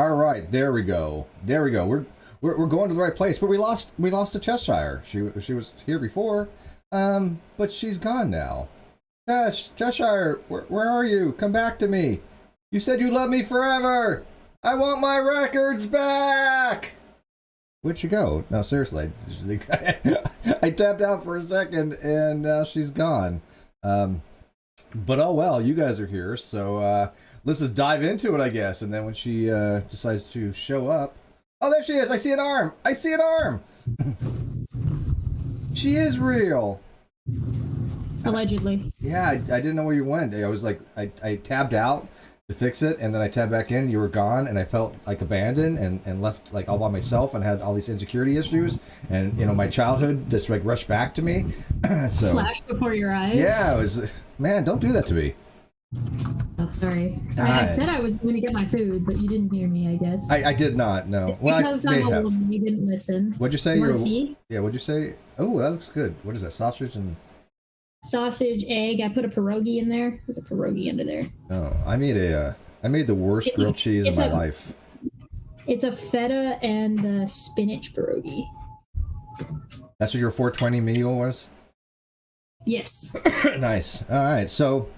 All right, there we go. There we go. We're going to the right place, but we lost to Cheshire. She was here before, but she's gone now. Cheshire, where are you? Come back to me. You said you love me forever. I want my records back. Where'd she go? No, seriously. I tapped out for a second, and now she's gone. But oh well, you guys are here, so let's just dive into it, I guess. And then when she decides to show up, oh, there she is! I see an arm. I see an arm. She is real. Allegedly. Yeah, I didn't know where you went. I was like, I tabbed out to fix it, and then I tabbed back in. You were gone, and I felt like abandoned and left like all by myself, and had all these insecurity issues, and my childhood just like rushed back to me. So flashed before your eyes. yeah, it was. Man, don't do that to me. Oh, sorry. I said I was going to get my food, but you didn't hear me, I guess. I did not. No. It's because I'm a woman. You didn't listen. What'd you say? You want to see? Yeah. What'd you say? Oh, that looks good. What is that? Sausage and. Sausage, egg. I put a pierogi in there. There's a pierogi under there. Oh, I made the worst grilled cheese in my life. It's a feta and spinach pierogi. That's what your 420 meal was? Yes. Nice. All right. So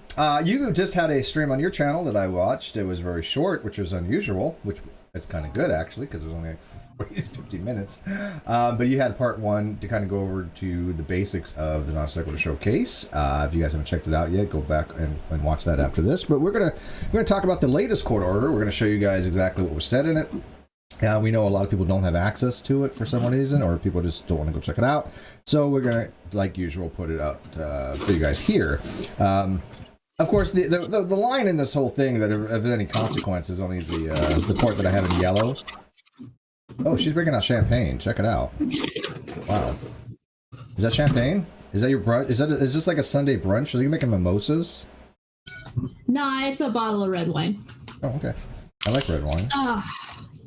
you just had a stream on your channel that I watched. It was very short, which was unusual, which is kind of good actually, because it was only like 50 minutes. But you had part one to kind of go over to the basics of the NonSequitur Show case. If you guys haven't checked it out yet, go back and watch that after this. But we're gonna talk about the latest court order. We're gonna show you guys exactly what was said in it. We know a lot of people don't have access to it for some reason, or people just don't want to go check it out. So we're gonna, like usual, put it out for you guys here. Of course, the line in this whole thing that of any consequence is only the part that I have in yellow. Oh, she's bringing out champagne. Check it out. Wow, is that champagne? Is that your brunch? Is this like a Sunday brunch? Are you making mimosas? Nah, it's a bottle of red wine. Oh, okay. I like red wine.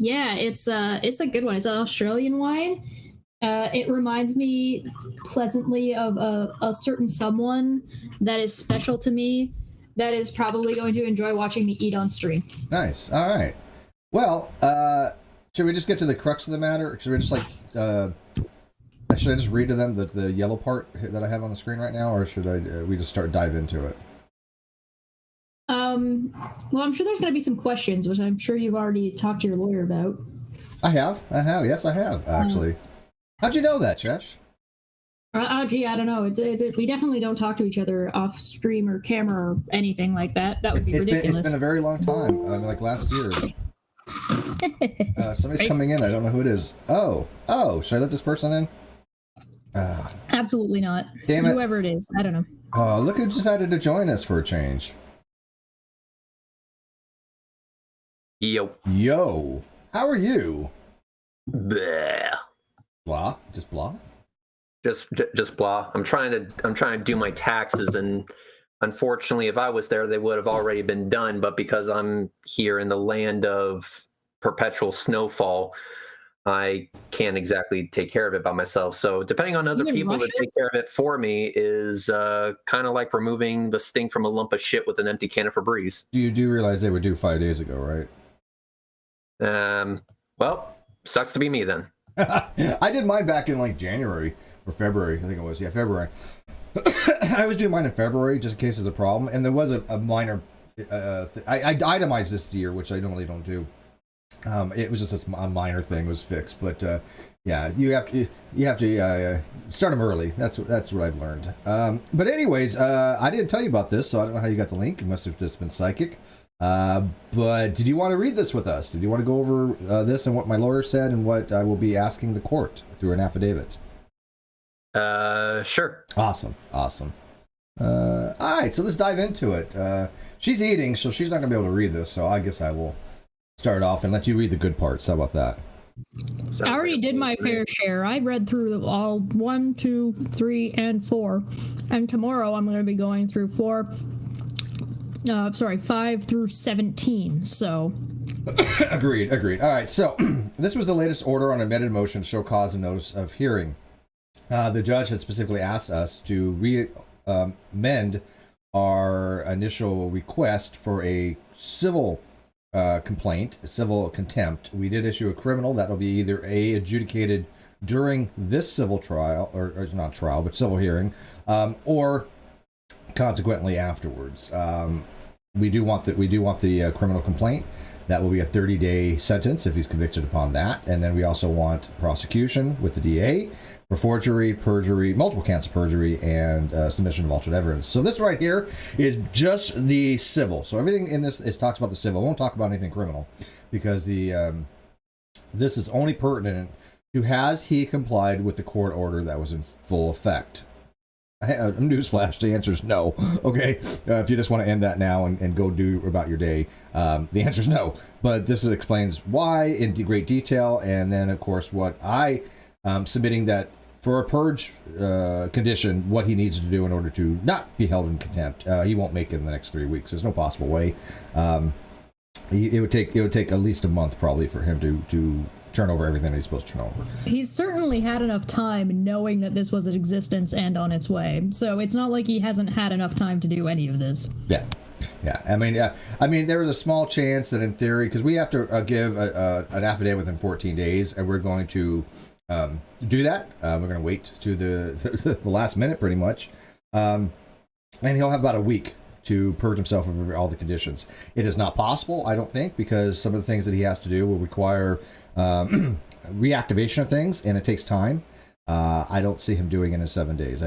Yeah, it's a good one. It's an Australian wine. It reminds me pleasantly of a certain someone that is special to me, that is probably going to enjoy watching me eat on stream. Nice. All right. Well, should we just get to the crux of the matter? Should we just should I just read to them the yellow part that I have on the screen right now, or should we just dive into it? Well, I'm sure there's going to be some questions, which I'm sure you've already talked to your lawyer about. I have. Yes, I have, actually. How'd you know that, Chesh? Gee, I don't know. We definitely don't talk to each other off stream or camera or anything like that. That would be ridiculous. It's been a very long time, like last year. Somebody's coming in. I don't know who it is. Oh, should I let this person in? Absolutely not. Damn it. Whoever it is, I don't know. Oh, look who decided to join us for a change. Yo. How are you? Bleh. Blah? Just blah? Just blah. I'm trying to do my taxes, and unfortunately, if I was there, they would have already been done. But because I'm here in the land of perpetual snowfall, I can't exactly take care of it by myself. So depending on other people that take care of it for me is kind of like removing the stink from a lump of shit with an empty can of Febreze. You do realize they were due 5 days ago, right? Well, sucks to be me then. I did mine back in like January or February, I think it was. Yeah, February. I was doing mine in February just in case there's a problem, and there was a minor. I itemized this year, which I normally don't do. It was just a minor thing was fixed, but yeah, you have to start them early. That's what I've learned. But anyways, I didn't tell you about this, so I don't know how you got the link. You must have just been psychic. But did you want to read this with us? Did you want to go over this and what my lawyer said and what I will be asking the court through an affidavit? Sure. Awesome. All right, so let's dive into it. She's eating, so she's not gonna be able to read this, so I guess I will start off and let you read the good parts. How about that? I already did my fair share. I read through all 1, 2, 3, and 4, and tomorrow I'm going to be going through 5 through 17. So agreed. All right, so this was the latest order on amended motion to show cause and notice of hearing. The judge had specifically asked us to amend our initial request for a civil complaint, civil contempt. We did issue a criminal that will be either adjudicated during this civil trial, or not trial, but civil hearing, or consequently afterwards. We do want the criminal complaint. That will be a 30-day sentence if he's convicted upon that. And then we also want prosecution with the DA for forgery, perjury, multiple counts of perjury, and submission of altered evidence. So this right here is just the civil. So everything in this talks about the civil. I won't talk about anything criminal, because this is only pertinent to has he complied with the court order that was in full effect. Newsflash, the answer is no. Okay, if you just want to end that now and go do about your day, the answer is no. But this explains why in great detail, and then of course what I submitting that for a purge condition, what he needs to do in order to not be held in contempt. He won't make it in the next 3 weeks. There's no possible way. It would take at least a month probably for him to turn over everything that he's supposed to turn over. He's certainly had enough time knowing that this was in existence and on its way. So it's not like he hasn't had enough time to do any of this. Yeah. I mean, there was a small chance that in theory, because we have to give an affidavit within 14 days, and we're going to do that. We're going to wait to the last minute pretty much. And he'll have about a week to purge himself of all the conditions. It is not possible, I don't think, because some of the things that he has to do will require reactivation of things, and it takes time. I don't see him doing it in 7 days.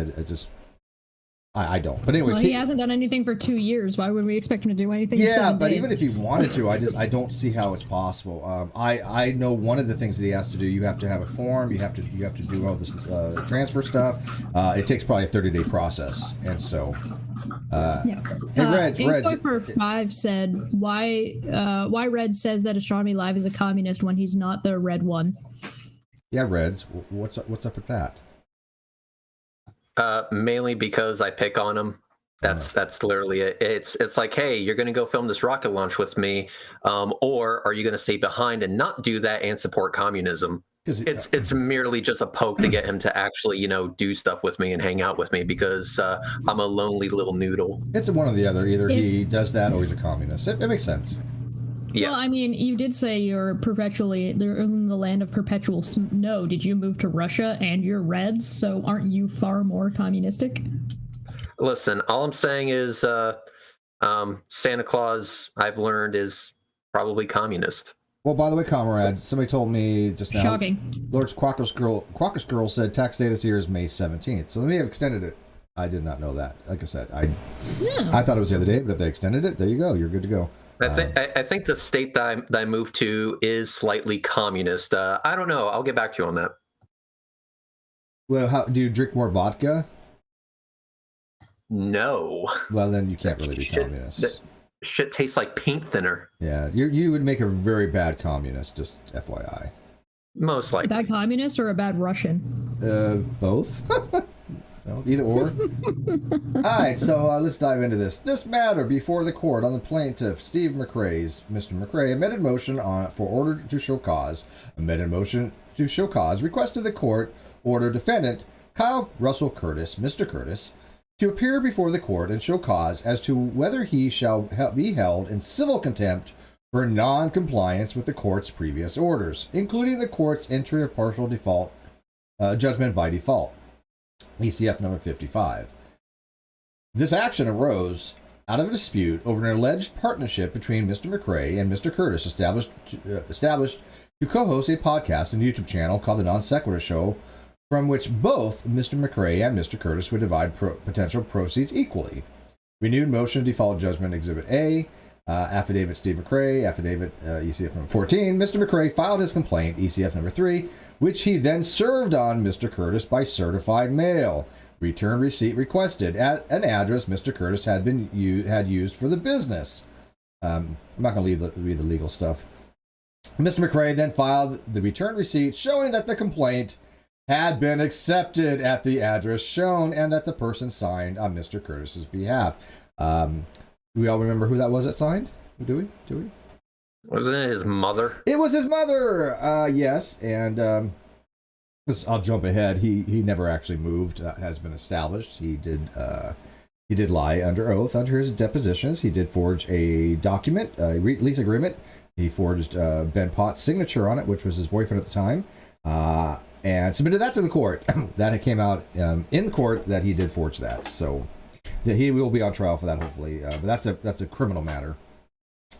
I don't. But anyways, he hasn't done anything for 2 years. Why would we expect him to do anything? Yeah, in 7 but days? even if he wanted to, I don't see how it's possible. I know one of the things that he has to do. You have to have a form. You have to do all this transfer stuff. It takes probably a 30-day process, and so. Yeah. Red for 5 said why Red says that Astronomy Live is a communist when he's not the red one. Yeah, Reds. What's up with that? Mainly because I pick on him. That's literally it. It's like, hey, you're going to go film this rocket launch with me, or are you going to stay behind and not do that and support communism? It's merely just a poke to get him to actually, do stuff with me and hang out with me, because I'm a lonely little noodle. It's one or the other. Either he does that or he's a communist. It makes sense. Yes. Well, I mean, you did say you're perpetually in the land of perpetual snow. Did you move to Russia and you're Reds? So aren't you far more communistic? Listen, all I'm saying is Santa Claus, I've learned, is probably communist. Well, by the way, comrade, somebody told me just now. Shocking. Lord's Quacker's Girl said tax day this year is May 17th. So they may have extended it. I did not know that. Like I said, I thought it was the other day, but if they extended it, there you go. You're good to go. I think the state that I moved to is slightly communist. I don't know. I'll get back to you on that. Well, how do you drink more vodka? No. Well, then you can't really be communist. Shit tastes like paint thinner. Yeah, you would make a very bad communist, just FYI. Most likely. A bad communist or a bad Russian? Both. No, either or. All right, so let's dive into this. This matter before the court on the plaintiff, Steve McRae's. Mr. McRae amended motion for order to show cause. Amended motion to show cause requested the court order defendant Kyle Russell Curtis, Mr. Curtis, to appear before the court and show cause as to whether he shall be held in civil contempt for non-compliance with the court's previous orders, including the court's entry of partial default judgment by default. ECF number 55. This action arose out of a dispute over an alleged partnership between Mr. McRae and Mr. Curtis established to co-host a podcast and YouTube channel called the NonSequitur Show, from which both Mr. McRae and Mr. Curtis would divide potential proceeds equally. Renewed motion default judgment Exhibit A, affidavit Steve McRae, affidavit ECF number 14. Mr. McRae filed his complaint, ECF number 3, which he then served on Mr. Curtis by certified mail. Return receipt requested at an address Mr. Curtis had used for the business. I'm not going to read the legal stuff. Mr. McRae then filed the return receipt showing that the complaint had been accepted at the address shown and that the person signed on Mr. Curtis's behalf. We all remember who that was that signed? Do we? Wasn't it his mother? It was his mother. Yes, and I'll jump ahead. He never actually moved. Has been established. He did. He did lie under oath under his depositions. He did forge a document, a lease agreement. He forged Ben Potts' signature on it, which was his boyfriend at the time, and submitted that to the court. That came out in the court that he did forge that. So that he will be on trial for that, hopefully. But that's a criminal matter.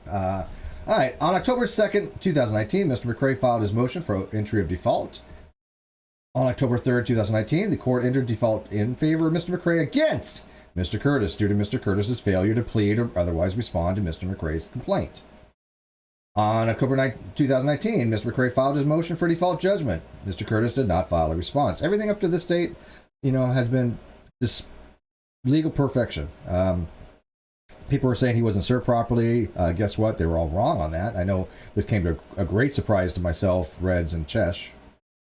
All right. On October 2nd, 2019, Mr. McRae filed his motion for entry of default. On October 3rd, 2019, the court entered default in favor of Mr. McRae against Mr. Curtis due to Mr. Curtis's failure to plead or otherwise respond to Mr. McRae's complaint. On October 9, 2019, Mr. McRae filed his motion for default judgment. Mr. Curtis did not file a response. Everything up to this date, has been this legal perfection. People were saying he wasn't served properly. Guess what? They were all wrong on that. I know this came to a great surprise to myself, Reds, and Cheshire.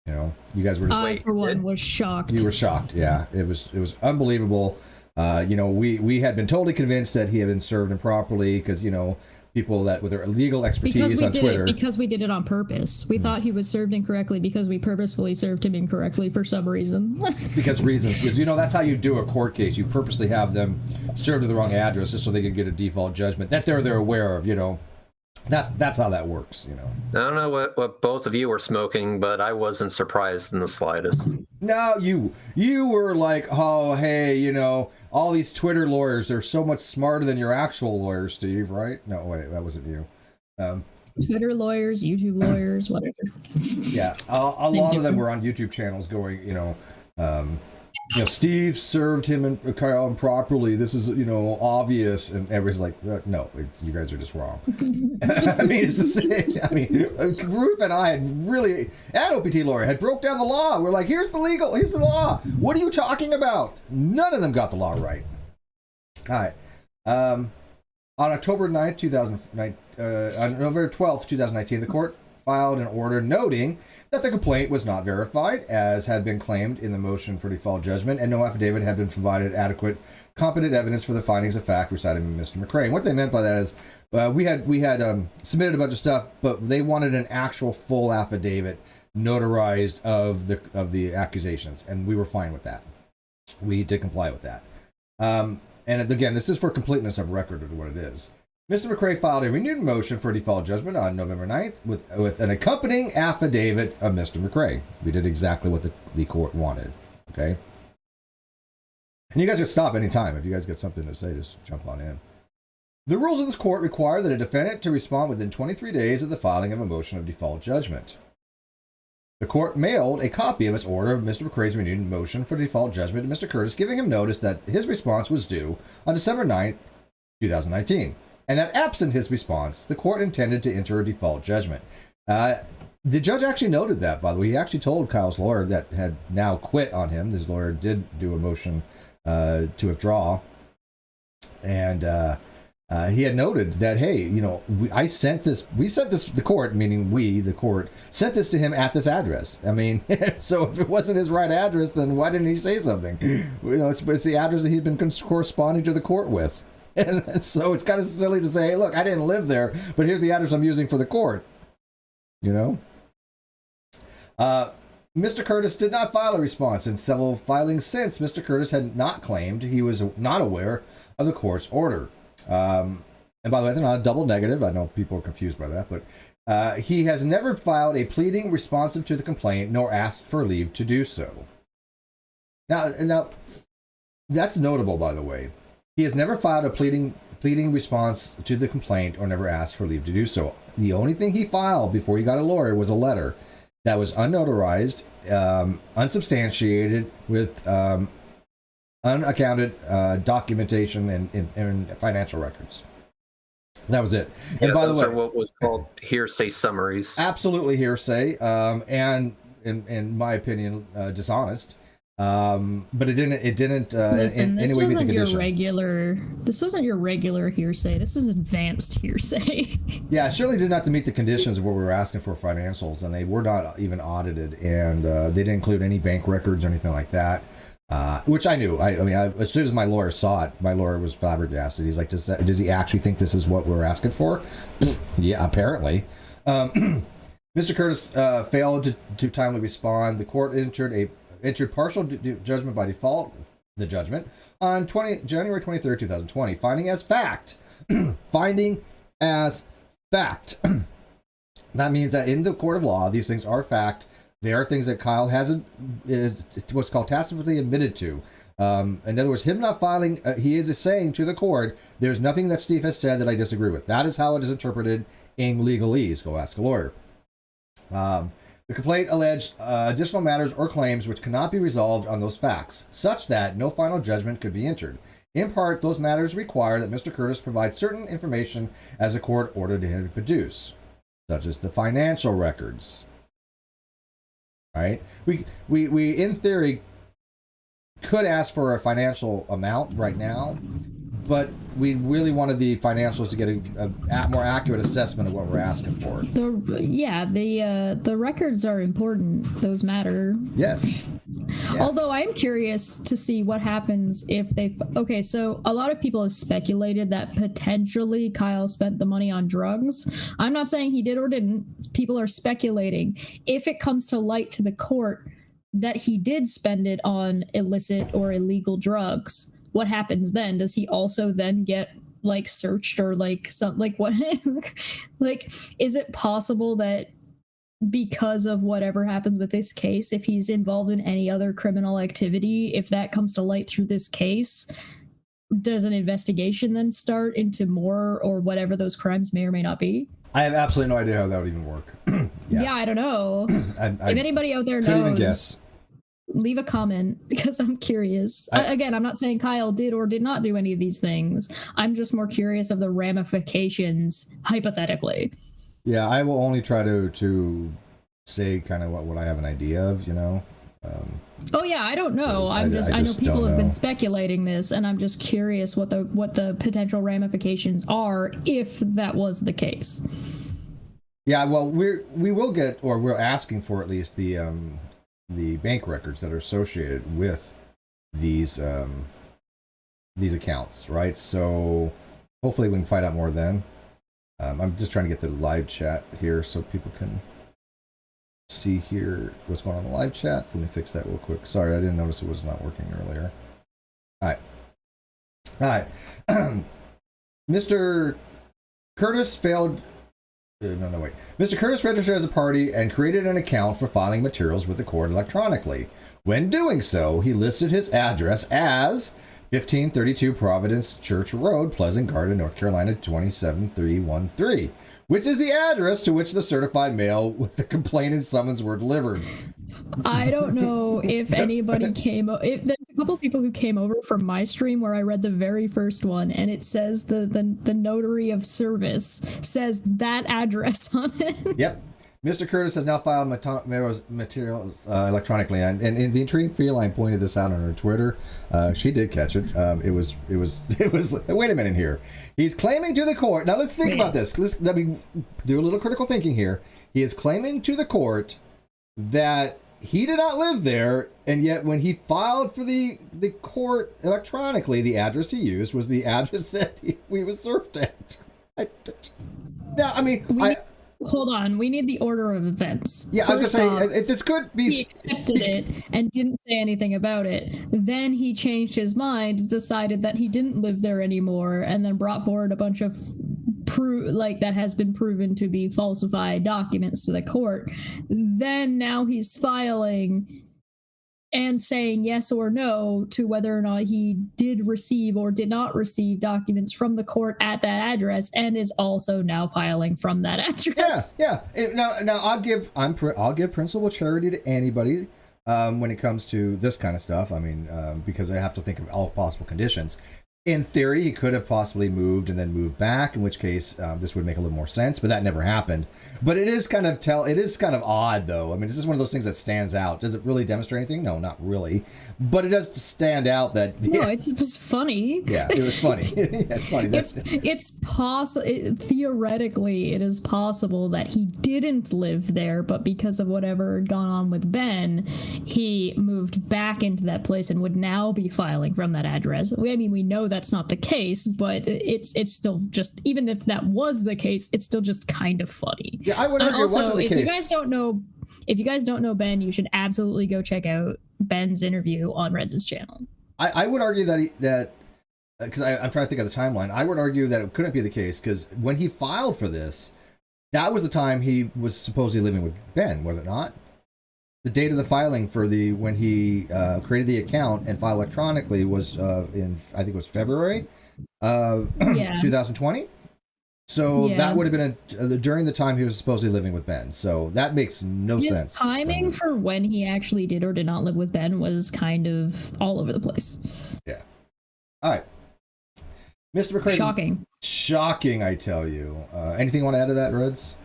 You guys were just... I, for one, was shocked. You were shocked, yeah. It was unbelievable. We had been totally convinced that he had been served improperly because, people that with their legal expertise on Twitter. Because we did it on purpose. We thought he was served incorrectly because we purposefully served him incorrectly for some reason. Because that's how you do a court case. You purposely have them served to the wrong address just so they can get a default judgment that they're aware of, That's how that works, I don't know what both of you were smoking, but I wasn't surprised in the slightest. No, you were like, oh, hey, all these Twitter lawyers, they're so much smarter than your actual lawyers, Steve, right? No, wait, that wasn't you. Twitter lawyers, YouTube lawyers, whatever. Yeah, a lot of them were on YouTube channels going, Steve served him and Kyle improperly. This is, obvious. And everybody's like, no, you guys are just wrong. I mean, it's the same. Ruth and I had really, and OPT lawyer had broke down the law. We're like, here's the law. What are you talking about? None of them got the law right. All right. On October 9th, 2009, on November 12th, 2019, the court filed an order noting that the complaint was not verified, as had been claimed in the motion for default judgment, and no affidavit had been provided adequate, competent evidence for the findings of fact recited by Mr. McRae. And what they meant by that is we had submitted a bunch of stuff, but they wanted an actual full affidavit notarized of the accusations, and we were fine with that. We did comply with that. And again, this is for completeness of record of what it is. Mr. McRae filed a renewed motion for default judgment on November 9th with an accompanying affidavit of Mr. McRae. We did exactly what the court wanted, okay? And you guys can stop anytime. If you guys got something to say, just jump on in. The rules of this court require that a defendant to respond within 23 days of the filing of a motion of default judgment. The court mailed a copy of its order of Mr. McRae's renewed motion for default judgment to Mr. Curtis, giving him notice that his response was due on December 9th, 2019. And that absent his response, the court intended to enter a default judgment. The judge actually noted that, by the way. He actually told Kyle's lawyer that had now quit on him. His lawyer did do a motion to withdraw. And he had noted that, hey, we sent this, the court, meaning the court, sent this to him at this address. I mean, so if it wasn't his right address, then why didn't he say something? It's the address that he'd been corresponding to the court with. And so it's kind of silly to say, hey, look, I didn't live there, but here's the address I'm using for the court. Mr. Curtis did not file a response. In several filings since, Mr. Curtis had not claimed he was not aware of the court's order. And by the way, that's not a double negative. I know people are confused by that, but he has never filed a pleading responsive to the complaint, nor asked for leave to do so. Now that's notable, by the way. He has never filed a pleading response to the complaint or never asked for leave to do so. The only thing he filed before he got a lawyer was a letter that was unnotarized, unsubstantiated, with unaccounted documentation and financial records. That was it. Yeah, and by the way, what was called hearsay summaries. Absolutely hearsay, and in my opinion, dishonest. But it didn't Listen, in any way meet the condition. This wasn't your regular hearsay. This is advanced hearsay. Yeah, it surely did not meet the conditions of what we were asking for financials, and they were not even audited, and they didn't include any bank records or anything like that, which I knew. I mean, as soon as my lawyer saw it, my lawyer was flabbergasted. He's like, does he actually think this is what we're asking for? Yeah, apparently. Mr. Curtis failed to timely respond. The court entered partial judgment by default the judgment on January 23rd, 2020, finding as fact. Finding as fact. That means that in the court of law, these things are fact. They are things that Kyle hasn't, is what's called tacitly admitted to. In other words, him not filing, he is saying to the court, there's nothing that Steve has said that I disagree with. That is how it is interpreted in legalese. Go ask a lawyer. The complaint alleged additional matters or claims which cannot be resolved on those facts, such that no final judgment could be entered. In part, those matters require that Mr. Curtis provide certain information as the court ordered him to produce, such as the financial records. All right? We in theory could ask for a financial amount right now, but we really wanted the financials to get a more accurate assessment of what we're asking for. The records are important. Those matter. Yes. Yeah. Although I'm curious to see what happens if they... Okay, so a lot of people have speculated that potentially Kyle spent the money on drugs. I'm not saying he did or didn't. People are speculating. If it comes to light to the court that he did spend it on illicit or illegal drugs, what happens then? Does he also then get like searched or like some like what like is it possible that because of whatever happens with this case, if he's involved in any other criminal activity, if that comes to light through this case, does an investigation then start into more or whatever those crimes may or may not be? I have absolutely no idea how that would even work. Yeah, I don't know. If anybody out there couldn't even knows, guess. Leave a comment because I'm curious. Again, I'm not saying Kyle did or did not do any of these things. I'm just more curious of the ramifications, hypothetically. Yeah, I will only try to say kind of what I have an idea of, you know. Oh yeah, I don't know. I know people have been speculating this, and I'm just curious what the potential ramifications are if that was the case. Yeah, well, we will get, or we're asking for at least the bank records that are associated with these accounts, right? So hopefully we can find out more then. I'm just trying to get the live chat here so people can see here what's going on in the live chat. Let me fix that real quick. Sorry, I didn't notice it was not working earlier. All right. Mr. Curtis failed. Wait. Mr. Curtis registered as a party and created an account for filing materials with the court electronically. When doing so, he listed his address as 1532 Providence Church Road, Pleasant Garden, North Carolina 27313, which is the address to which the certified mail with the complaint and summons were delivered. I don't know if anybody if there's a couple people who came over from my stream where I read the very first one, and it says the notary of service says that address on it. Yep. Mr. Curtis has now filed materials electronically, and the intriguing feline pointed this out on her Twitter. She did catch it. It was. Wait a minute here. He's claiming to the court. Now let's think about this. Let me do a little critical thinking here. He is claiming to the court that he did not live there, and yet when he filed for the court electronically, the address he used was the address that we was served at. Hold on, we need the order of events. Yeah, I was going to say, if this could be... He accepted it and didn't say anything about it. Then he changed his mind, decided that he didn't live there anymore, and then brought forward a bunch of that has been proven to be falsified documents to the court. Then now he's filing and saying yes or no to whether or not he did receive or did not receive documents from the court at that address, and is also now filing from that address. Yeah. Now I'll give principal charity to anybody when it comes to this kind of stuff. I mean, because I have to think of all possible conditions. In theory, he could have possibly moved and then moved back, in which case this would make a little more sense, but that never happened. But it is kind of odd, though. I mean, this is one of those things that stands out. Does it really demonstrate anything? No, not really. But it does stand out that... No, it was funny. Yeah, it was funny. It's funny. It's possible. Theoretically, it is possible that he didn't live there, but because of whatever had gone on with Ben, he moved back into that place and would now be filing from that address. I mean, we know that's not the case, but it's still just, even if that was the case, it's still just kind of funny. Yeah, I would argue it wasn't the case. If you guys don't know Ben, you should absolutely go check out Ben's interview on Reds's channel. I would argue that because I'm trying to think of the timeline. I would argue that it couldn't be the case because when he filed for this, that was the time he was supposedly living with Ben, was it not? The date of the filing for when he created the account and filed electronically was in, I think it was February of 2020. So that would have been during the time he was supposedly living with Ben. So that makes no sense. His timing for when he actually did or did not live with Ben was kind of all over the place. Yeah. All right. Mr. McCrae. Shocking, I tell you. Anything you want to add to that, Reds?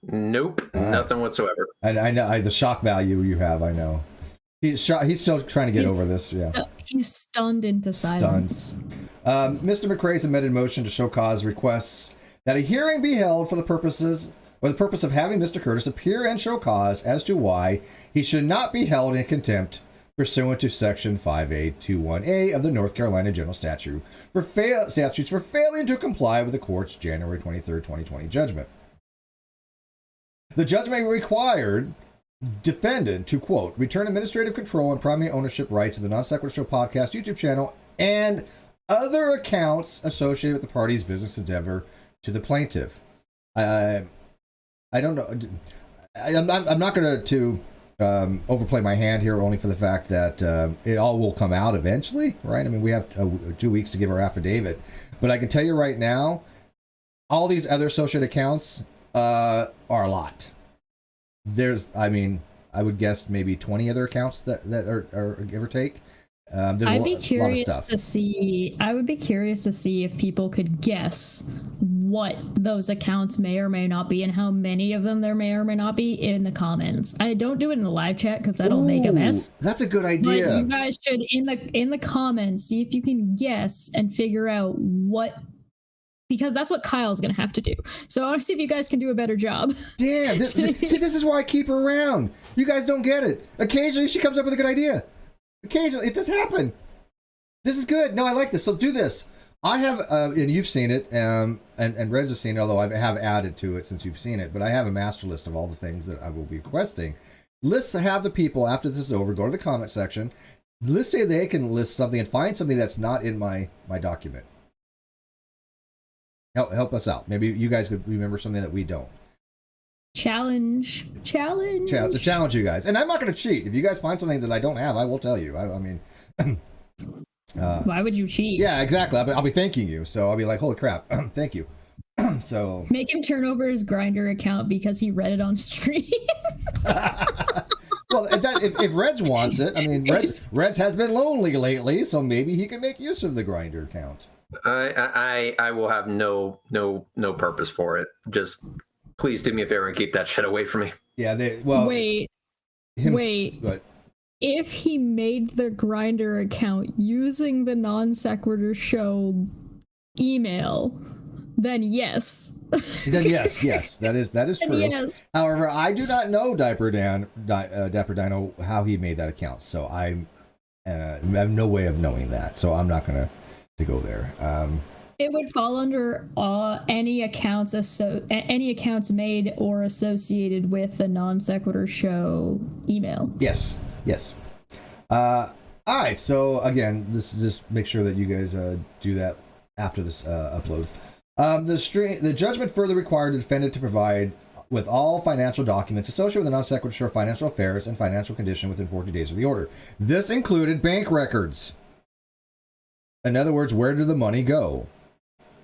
Nope, nothing whatsoever. And I know the shock value you have. I know. He's still trying to get over this. Yeah. He's stunned into silence. Mr. McCrae's amended motion to show cause requests that a hearing be held for the purpose of having Mr. Curtis appear and show cause as to why he should not be held in contempt pursuant to Section 5821A of the North Carolina General Statutes for failing to comply with the court's January 23rd, 2020 judgment. The judgment required defendant to, quote, return administrative control and primary ownership rights of the NonSequitur Show podcast YouTube channel and other accounts associated with the party's business endeavor to the plaintiff. I don't know. I'm not going to overplay my hand here only for the fact that it all will come out eventually, right? I mean, we have 2 weeks to give our affidavit. But I can tell you right now, all these other associated accounts are a lot. I would guess maybe 20 other accounts that are give or take. I'd be curious to see. I would be curious to see if people could guess what those accounts may or may not be, and how many of them there may or may not be in the comments. I don't do it in the live chat because that'll make a mess. That's a good idea. But you guys should in the comments see if you can guess and figure out what. Because that's what Kyle's going to have to do. So I want to see if you guys can do a better job. Damn. This is why I keep her around. You guys don't get it. Occasionally she comes up with a good idea. Occasionally. It does happen. This is good. No, I like this. So do this. I have, and you've seen it, and Rez has seen it, although I have added to it since you've seen it, but I have a master list of all the things that I will be requesting. Let's have the people, after this is over, go to the comment section. Let's say they can list something and find something that's not in my document. Help us out. Maybe you guys could remember something that we don't. Challenge. To challenge you guys. And I'm not going to cheat. If you guys find something that I don't have, I will tell you. I mean... why would you cheat? Yeah, exactly. I'll be thanking you. So I'll be like, holy crap. Thank you. So... Make him turn over his Grindr account because he read it on stream. Well, if Reds wants it, I mean, Reds has been lonely lately, so maybe he can make use of the Grindr account. I will have no purpose for it. Just please do me a favor and keep that shit away from me. Yeah, wait. But if he made the Grindr account using the NonSequitur Show email, then yes. Yes, that is true. Yes. However, I do not know Dapper Dino how he made that account, so I have no way of knowing that. So I'm not gonna go there. It would fall under any accounts made or associated with the NonSequitur Show email. Yes. All right. So again, just make sure that you guys do that after this uploads. The judgment further required the defendant to provide with all financial documents associated with the NonSequitur Show financial affairs and financial condition within 40 days of the order. This included bank records. In other words, where did the money go?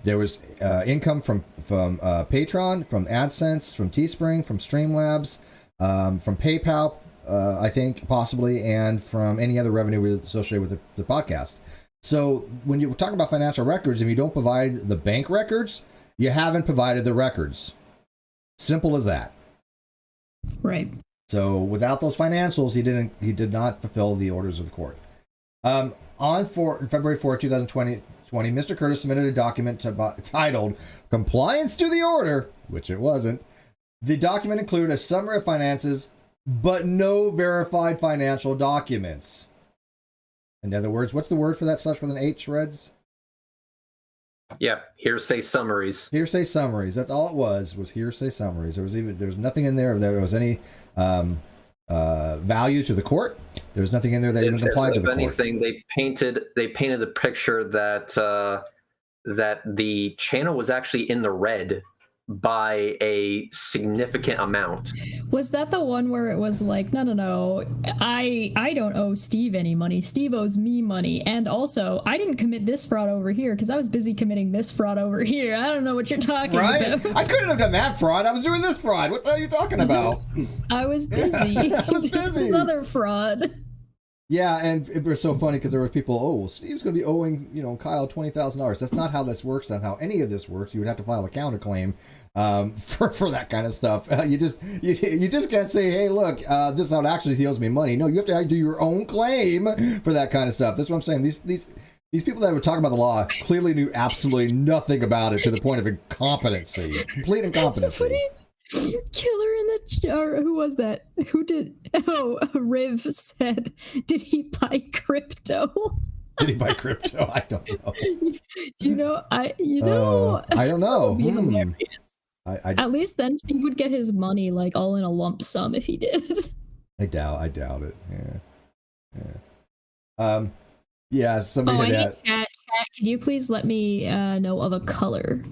There was income from Patreon, from AdSense, from Teespring, from Streamlabs, from PayPal, I think, possibly, and from any other revenue associated with the podcast. So when you're talking about financial records, if you don't provide the bank records, you haven't provided the records. Simple as that. Right. So without those financials, he did not fulfill the orders of the court. On February 4, 2020, Mr. Curtis submitted a document titled Compliance to the Order, which it wasn't. The document included a summary of finances, but no verified financial documents. In other words, what's the word for that starts with an H, Reds? Yeah, hearsay summaries. Hearsay summaries. That's all it was hearsay summaries. There was nothing in there. There was any value to the court. There was nothing in there that even complied to the court. If anything, they painted a picture that that the channel was actually in the red by a significant amount. Was that the one where it was like, no, I don't owe Steve any money. Steve owes me money. And also, I didn't commit this fraud over here because I was busy committing this fraud over here. I don't know what you're talking about. I couldn't have done that fraud. I was doing this fraud. What the hell are you talking about? I was busy. I was busy. This other fraud. Yeah, and it was so funny because there were people, oh, well, Steve's going to be owing, Kyle $20,000. That's not how this works. That's not how any of this works. You would have to file a counterclaim for that kind of stuff. You just can't say, hey, look, this is how it actually he owes me money. No, you have to do your own claim for that kind of stuff. That's what I'm saying. These people that were talking about the law clearly knew absolutely nothing about it to the point of incompetency, complete incompetency. Somebody, killer in the jar. Who was that? Who did? Oh, Riv said, "Did he buy crypto?" Did he buy crypto? I don't know. I don't know. At least then Steve would get his money like all in a lump sum if he did. I doubt it. Yeah. Somebody had chat. Can you please let me know of a color?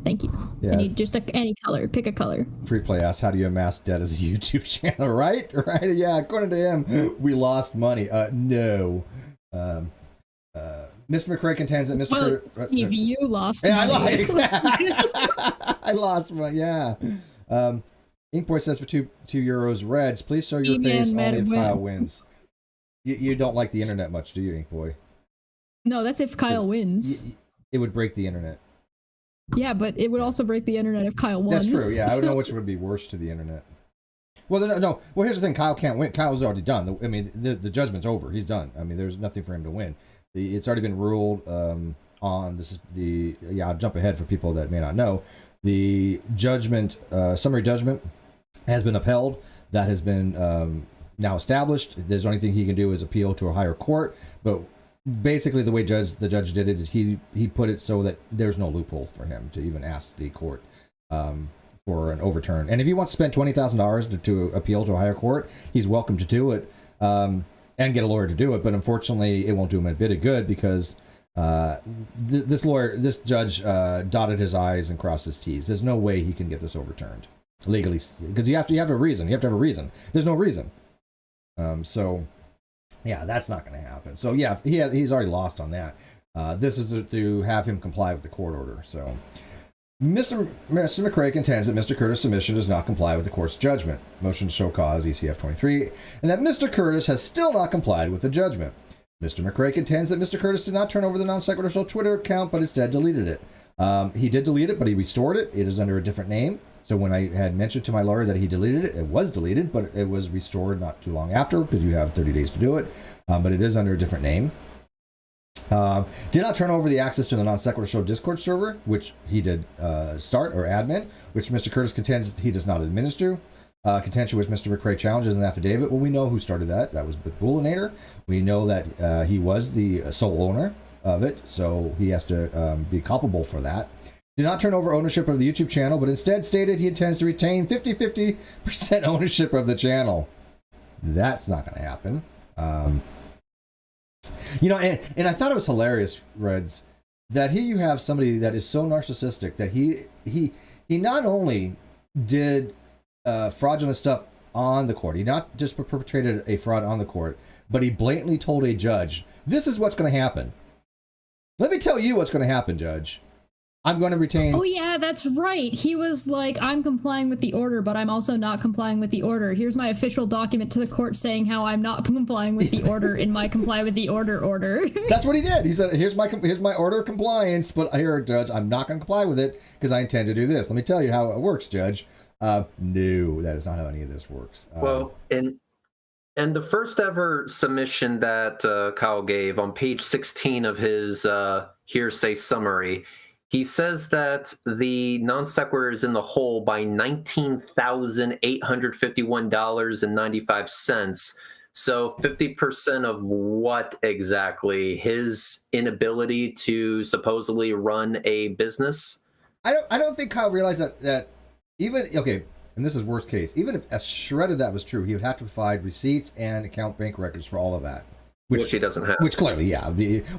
Thank you. Yeah. I need just any color. Pick a color. Freeplay asks, how do you amass debt as a YouTube channel? Right? Yeah. According to him, we lost money. No. Mr. McRae contends that Mr. Steve, you lost money. I lost money. Yeah. Inkboy says for €2 Reds, please show your face only if Kyle wins. You don't like the internet much, do you, Inkboy? No, that's if Kyle wins. It would break the internet. Yeah, but it would also break the internet if Kyle won. That's true. Yeah, I don't know which would be worse to the internet. Well, no. Well, here's the thing: Kyle can't win. Kyle's already done. I mean, the judgment's over. He's done. I mean, there's nothing for him to win. It's already been ruled on. This is the. Yeah, I'll jump ahead for people that may not know. The judgment, summary judgment, has been upheld. That has been now established. There's only thing he can do is appeal to a higher court. But basically, the way the judge did it is he put it so that there's no loophole for him to even ask the court for an overturn. And if he wants to spend $20,000 to appeal to a higher court, he's welcome to do it and get a lawyer to do it. But unfortunately, it won't do him a bit of good because this judge dotted his I's and crossed his T's. There's no way he can get this overturned legally because you have to have a reason. You have to have a reason. There's no reason. So yeah, that's not going to happen. So yeah, he's already lost on that. This is to have him comply with the court order. So Mr. McRae contends that Mr. Curtis' submission does not comply with the court's judgment. Motion to show cause, ECF 23, and that Mr. Curtis has still not complied with the judgment. Mr. McRae contends that Mr. Curtis did not turn over the NonSequitur Show Twitter account, but instead deleted it. He did delete it, but he restored it. It is under a different name. So when I had mentioned to my lawyer that he deleted it, it was deleted, but it was restored not too long after because you have 30 days to do it. But it is under a different name. Did not turn over the access to the NonSequitur Show Discord server, which he did start or admin, which Mr. Curtis contends he does not administer. Contention with Mr. McRae challenges an affidavit. Well, we know who started that. That was with Bullinator. We know that he was the sole owner of it, so he has to be culpable for that. Did not turn over ownership of the YouTube channel, but instead stated he intends to retain 50% ownership of the channel. That's not going to happen. And I thought it was hilarious, Reds, that here you have somebody that is so narcissistic that he not only did fraudulent stuff on the court, he not just perpetrated a fraud on the court, but he blatantly told a judge, this is what's going to happen. Let me tell you what's going to happen, Judge. I'm going to retain... Oh, yeah, that's right. He was like, I'm complying with the order, but I'm also not complying with the order. Here's my official document to the court saying how I'm not complying with the order in my comply with the order. That's what he did. He said, here's my order of compliance, but here, Judge, I'm not going to comply with it because I intend to do this. Let me tell you how it works, Judge. No, that is not how any of this works. Well, and the first ever submission that Kyle gave on page 16 of his hearsay summary, he says that the NonSequitur is in the hole by $19,851.95. So 50% of what exactly? His inability to supposedly run a business? I don't think Kyle realized that even, okay, and this is worst case, even if a shred of that was true, he would have to provide receipts and account bank records for all of that. Which he doesn't have. Which clearly, yeah.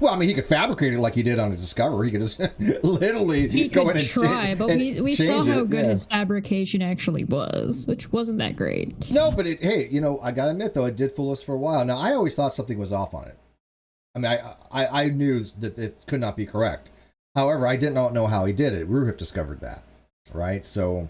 Well, I mean, he could fabricate it like he did on the Discovery. He could just literally go in and try, but we saw how good yeah. his fabrication actually was, which wasn't that great. No, but hey, you know, I gotta admit though, it did fool us for a while. Now, I always thought something was off on it. I mean, I knew that it could not be correct. However, I did not know how he did it. Ruhif discovered that, right? So,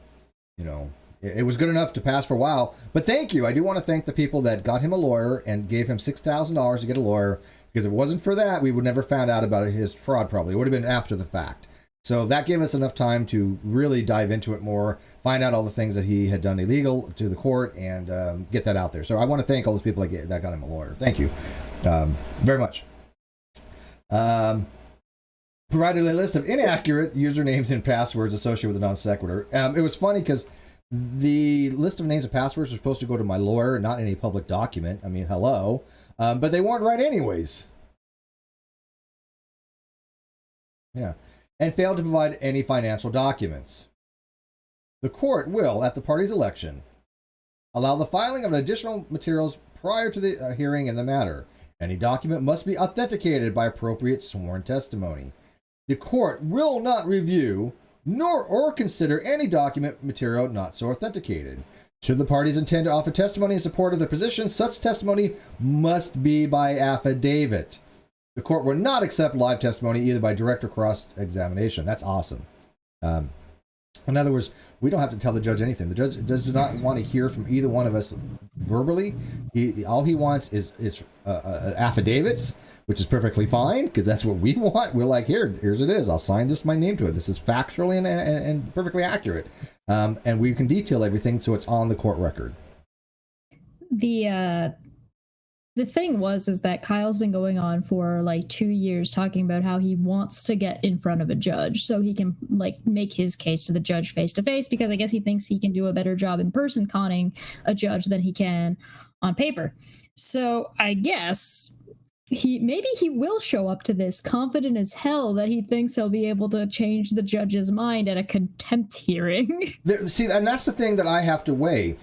you know, it was good enough to pass for a while. But thank you. I do want to thank the people that got him a lawyer and gave him $6,000 to get a lawyer. Because if it wasn't for that, we would never found out about his fraud probably. It would have been after the fact. So that gave us enough time to really dive into it more, find out all the things that he had done illegal to the court, and get that out there. So I want to thank all those people that got him a lawyer. Thank you very much. Provided a list of inaccurate usernames and passwords associated with the NonSequitur. It was funny because the list of names and passwords were supposed to go to my lawyer, not any public document. I mean, hello. But they weren't right anyways. Yeah. And failed to provide any financial documents. The court will, at the party's election, allow the filing of additional materials prior to the hearing in the matter. Any document must be authenticated by appropriate sworn testimony. The court will not review or consider any document material not so authenticated. Should the parties intend to offer testimony in support of their position, such testimony must be by affidavit. The court will not accept live testimony either by direct or cross-examination. That's awesome. In other words, we don't have to tell the judge anything. The judge does not want to hear from either one of us verbally. All he wants is affidavits, which is perfectly fine because that's what we want. We're like, here's it is. I'll sign this, my name to it. This is factually and perfectly accurate. And we can detail everything so it's on the court record. The thing is that Kyle's been going on for like 2 years talking about how he wants to get in front of a judge so he can like make his case to the judge face to face, because I guess he thinks he can do a better job in person conning a judge than he can on paper. So I guess maybe he will show up to this confident as hell that he thinks he'll be able to change the judge's mind at a contempt hearing. See, and that's the thing that I have to weigh.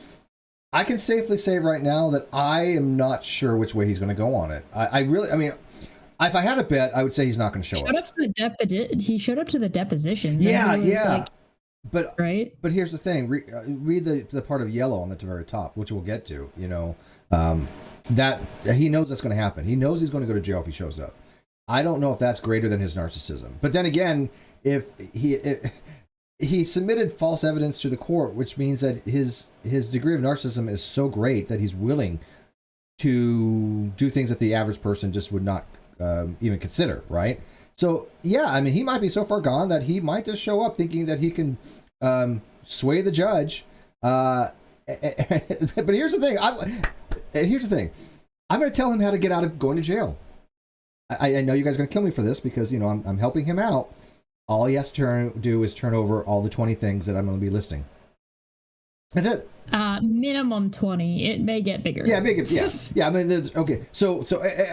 I can safely say right now that I am not sure which way he's going to go on it. I mean, if I had a bet, I would say he's not going to show up. He showed up to the depositions. Yeah. Like, but right. But here's the thing: read the part of yellow on the very top, which we'll get to. You know, that he knows that's going to happen. He knows he's going to go to jail if he shows up. I don't know if that's greater than his narcissism. But then again, if he submitted false evidence to the court, which means that his degree of narcissism is so great that he's willing to do things that the average person just would not even consider, right? So, yeah, I mean, he might be so far gone that he might just show up thinking that he can sway the judge. But here's the thing. I'm going to tell him how to get out of going to jail. I know you guys are going to kill me for this because, you know, I'm helping him out. All he has to do is turn over all the 20 things that I'm going to be listing. That's it. Minimum 20. It may get bigger. Yeah, bigger. Yeah, yeah. I mean, okay. So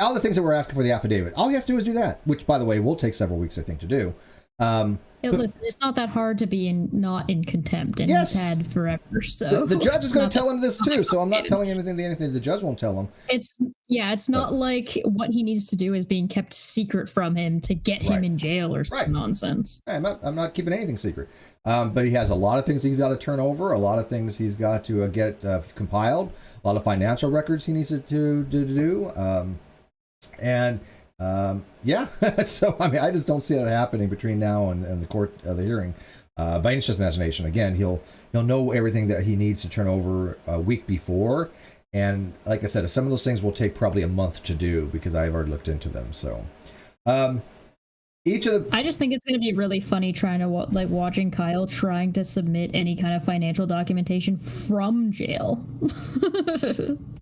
all the things that we're asking for the affidavit, all he has to do is do that. Which, by the way, will take several weeks, I think, to do. Listen, it's not that hard to be not in contempt, and yes, he's had forever. So the judge is going to tell him this too. So I'm not telling him anything the judge won't tell him. It's not like what he needs to do is being kept secret from him to get him in jail or some nonsense. I'm not keeping anything secret. But he has a lot of things he's got to turn over, a lot of things he's got to get compiled, a lot of financial records he needs to do, yeah. So I mean, I just don't see that happening between now and the court the hearing. By any stretch of imagination, again, he'll know everything that he needs to turn over a week before, and like I said, some of those things will take probably a month to do because I've already looked into them. So. I just think it's going to be really funny trying to watching Kyle trying to submit any kind of financial documentation from jail.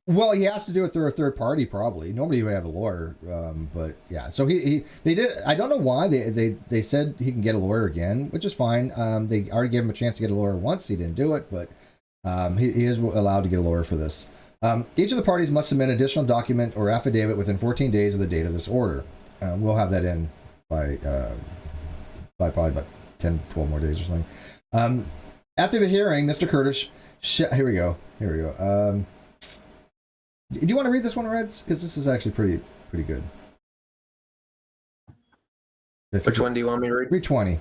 Well, he has to do it through a third party, probably. Nobody would have a lawyer, but yeah. So they did. I don't know why they said he can get a lawyer again, which is fine. They already gave him a chance to get a lawyer once. He didn't do it, but he is allowed to get a lawyer for this. Each of the parties must submit an additional document or affidavit within 14 days of the date of this order. We'll have that in by probably about 10, 12 more days or something. After the hearing, Mr. Curtis, here we go. Do you want to read this one, Reds? Because this is actually pretty good. Which one do you want me to read? Read 20.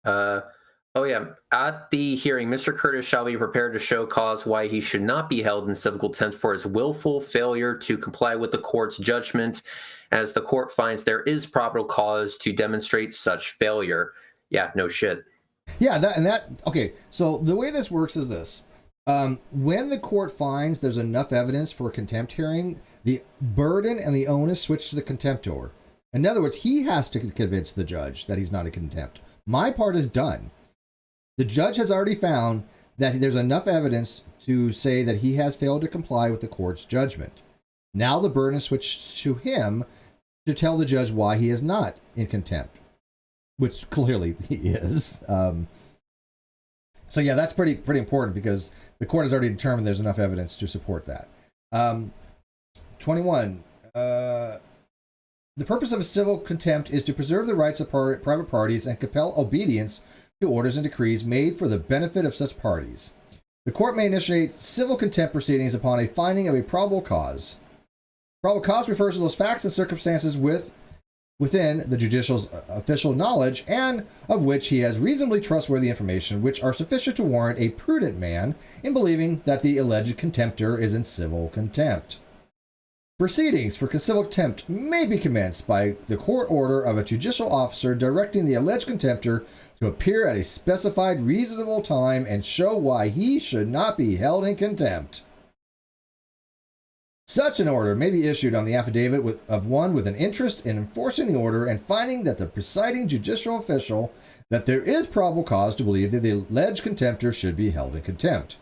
Oh yeah. At the hearing, Mr. Curtis shall be prepared to show cause why he should not be held in civil contempt for his willful failure to comply with the court's judgment, as the court finds there is probable cause to demonstrate such failure. Yeah, no shit. Yeah, okay. So the way this works is this. When the court finds there's enough evidence for a contempt hearing, the burden and the onus switch to the contemptor. In other words, he has to convince the judge that he's not in contempt. My part is done. The judge has already found that there's enough evidence to say that he has failed to comply with the court's judgment. Now the burden is switched to him to tell the judge why he is not in contempt, which clearly he is. So yeah, that's pretty important because the court has already determined there's enough evidence to support that. 21. The purpose of a civil contempt is to preserve the rights of private parties and compel obedience to orders and decrees made for the benefit of such parties. The court may initiate civil contempt proceedings upon a finding of a probable cause. Probable cause refers to those facts and circumstances within the judicial's official knowledge and of which he has reasonably trustworthy information, which are sufficient to warrant a prudent man in believing that the alleged contemptor is in civil contempt. Proceedings for civil contempt may be commenced by the court order of a judicial officer directing the alleged contemptor to appear at a specified reasonable time and show why he should not be held in contempt. Such an order may be issued on the affidavit of one with an interest in enforcing the order and finding that the presiding judicial official that there is probable cause to believe that the alleged contemptor should be held in contempt.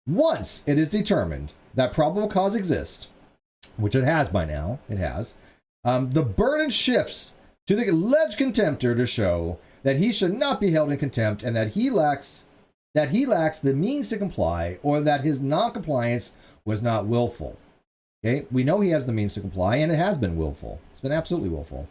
Once it is determined that probable cause exists, which it has by now, the burden shifts to the alleged contemptor to show that he should not be held in contempt and that he lacks the means to comply or that his non-compliance was not willful. Okay, we know he has the means to comply, and it has been willful. It's been absolutely willful.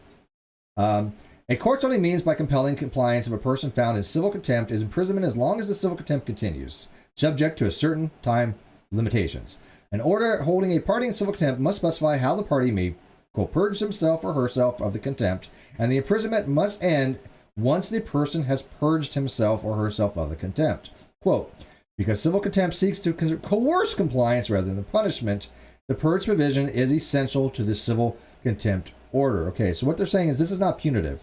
A court's only means by compelling compliance of a person found in civil contempt is imprisonment as long as the civil contempt continues, subject to a certain time limitations. An order holding a party in civil contempt must specify how the party may, quote, purge himself or herself of the contempt, and the imprisonment must end once the person has purged himself or herself of the contempt. Quote, because civil contempt seeks to coerce compliance rather than punishment, the purge provision is essential to the civil contempt order. Okay, so what they're saying is this is not punitive.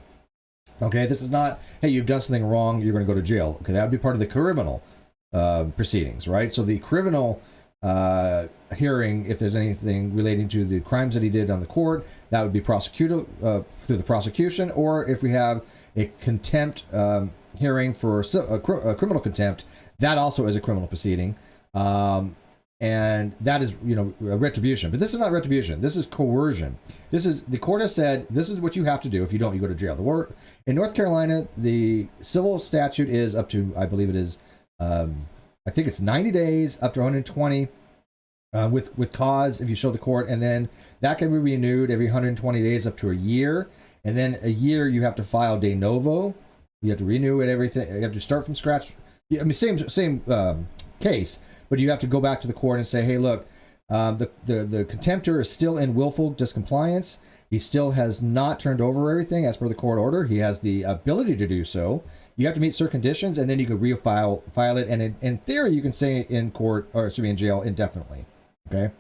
Okay, this is not, hey, you've done something wrong, you're going to go to jail. Okay, that would be part of the criminal proceedings, right? So the criminal hearing, if there's anything relating to the crimes that he did on the court, that would be prosecuted through the prosecution, or if we have a contempt hearing for a criminal contempt, that also is a criminal proceeding. And that is, a retribution. But this is not retribution. This is coercion. The court has said, this is what you have to do. If you don't, you go to jail. In North Carolina, the civil statute is up to, I believe it is, I think it's 90 days, up to 120 with cause if you show the court. And then that can be renewed every 120 days up to a year. And then a year you have to file de novo. You have to renew it, everything. You have to start from scratch. I mean, same case. But you have to go back to the court and say, hey, look, the contemptor is still in willful discompliance. He still has not turned over everything as per the court order. He has the ability to do so. You have to meet certain conditions, and then you can file it. And in theory, you can stay in court, or in jail indefinitely. Okay?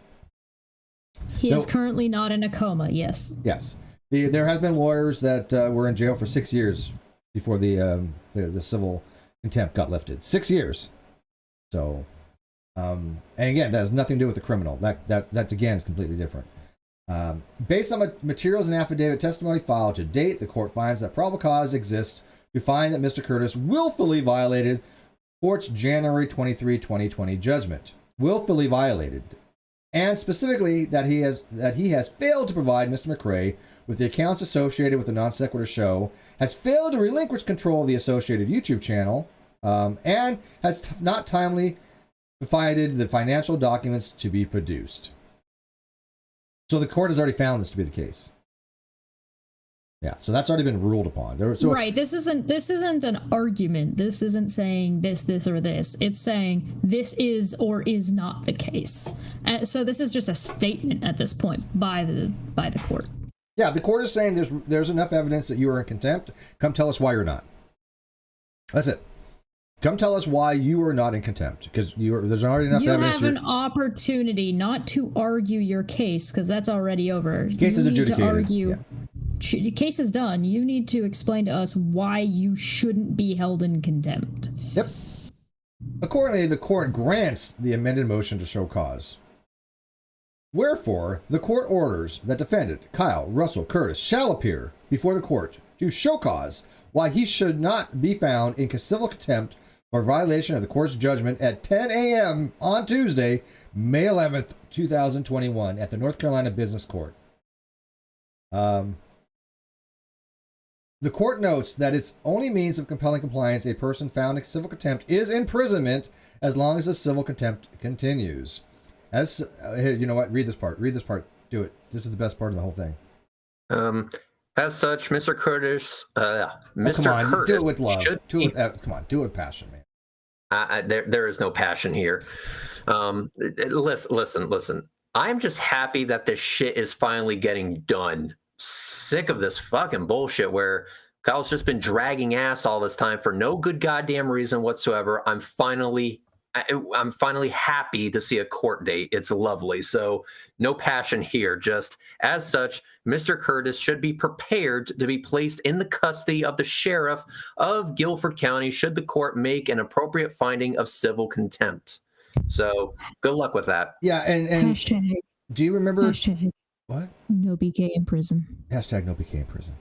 He is currently not in a coma, yes. Yes. There has been lawyers that were in jail for 6 years before the civil contempt got lifted. 6 years. So... and again, that has nothing to do with the criminal. That again is completely different. Based on materials and affidavit testimony filed to date, the court finds that probable cause exists to find that Mr. Curtis willfully violated court's January 23, 2020 judgment. Willfully violated, and specifically that he has failed to provide Mr. McRae with the accounts associated with the NonSequitur Show, has failed to relinquish control of the associated YouTube channel, and has not timely provided the financial documents to be produced. So the court has already found this to be the case. Yeah, so that's already been ruled upon. Right. This isn't an argument. This isn't saying this, or this. It's saying this is or is not the case. So this is just a statement at this point by the court. Yeah, the court is saying there's enough evidence that you are in contempt. Come tell us why you're not. That's it. Come tell us why you are not in contempt, because there's already enough evidence. You have an opportunity not to argue your case, because that's already over. Case is adjudicated. To argue. The case is done. You need to explain to us why you shouldn't be held in contempt. Yep. Accordingly, the court grants the amended motion to show cause. Wherefore, the court orders that defendant Kyle Russell Curtis shall appear before the court to show cause why he should not be found in civil contempt for violation of the court's judgment at 10 a.m. on Tuesday, May 11th, 2021 at the North Carolina Business Court. The court notes that its only means of compelling compliance a person found in civil contempt is imprisonment as long as the civil contempt continues. Here, you know what? Read this part. Do it. This is the best part of the whole thing. As such, Mr. Curtis, Mr. Come on, Curtis, do it with love. Do it with passion, man. There is no passion here. Listen. I'm just happy that this shit is finally getting done. Sick of this fucking bullshit where Kyle's just been dragging ass all this time for no good goddamn reason whatsoever. I'm finally happy to see a court date. It's lovely. So no passion here. Just as such, Mr. Curtis should be prepared to be placed in the custody of the sheriff of Guilford County should the court make an appropriate finding of civil contempt. So good luck with that. Yeah, and Hashtag, do you remember what? No BK in prison. Hashtag no BK in prison.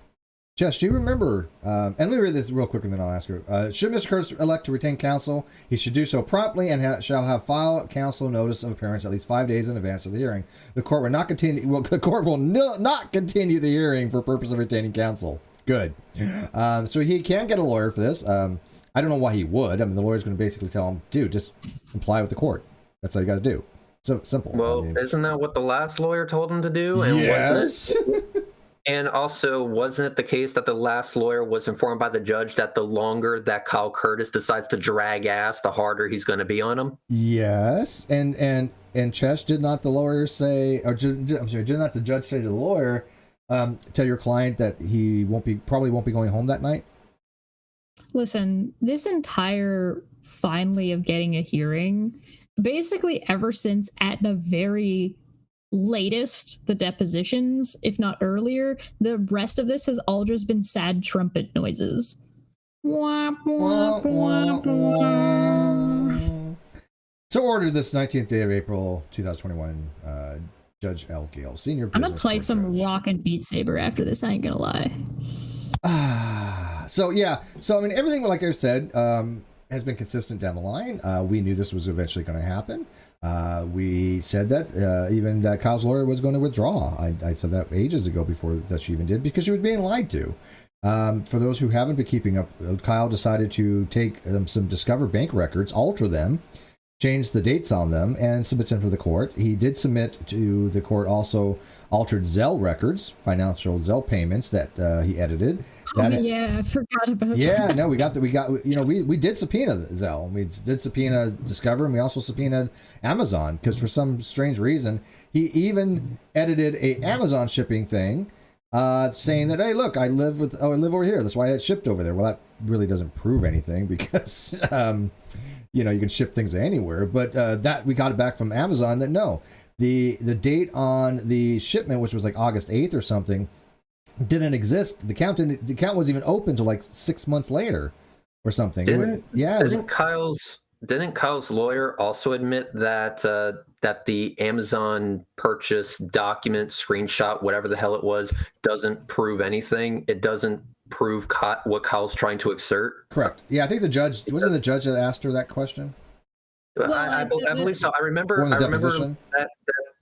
Jess, do you remember, and let me read this real quick and then I'll ask her. Should Mr. Curtis elect to retain counsel, he should do so promptly and shall have filed counsel notice of appearance at least 5 days in advance of the hearing. The court will not continue. Well, the court will not continue the hearing for purpose of retaining counsel. Good. So he can get a lawyer for this. I don't know why he would. I mean, the lawyer's going to basically tell him, dude, just comply with the court. That's all you got to do. So simple. Well, isn't that what the last lawyer told him to do? And yes. And also, wasn't it the case that the last lawyer was informed by the judge that the longer that Kyle Curtis decides to drag ass, the harder he's going to be on him? Yes. And Chesh, did not the lawyer say, or did not the judge say to the lawyer, tell your client that he probably won't be going home that night? Listen, this entire finally of getting a hearing, basically ever since at the very latest, the depositions, if not earlier, the rest of this has all just been sad trumpet noises. Wah, wah, wah, wah. So ordered this 19th day of April 2021, Judge L. Gale, senior. I'm gonna play some rock and Beat Saber after this, I ain't gonna lie. So I mean, everything, like I said, has been consistent down the line. We knew this was eventually going to happen. We said that even that Kyle's lawyer was going to withdraw. I said that ages ago before that she even did, because she was being lied to. For those who haven't been keeping up, Kyle decided to take some Discover bank records, alter them, change the dates on them, and submit them to the court. He did submit to the court also altered Zelle records, financial Zelle payments that he edited. Yeah, I forgot about that. Yeah, no, we did subpoena Zelle. We did subpoena Discover, and we also subpoenaed Amazon, because for some strange reason, he even edited a Amazon shipping thing, saying that, hey, look, I live over here. That's why it shipped over there. Well, that really doesn't prove anything, because you can ship things anywhere. But that we got it back from Amazon that no, the date on the shipment, which was like August 8th or something, didn't exist. The account wasn't even open till like 6 months later or something. Didn't Kyle's lawyer also admit that that the Amazon purchase document, screenshot, whatever the hell it was, doesn't prove anything? It doesn't prove what Kyle's trying to exert? Correct. Yeah, I think wasn't the judge that asked her that question? Well, I believe so. I remember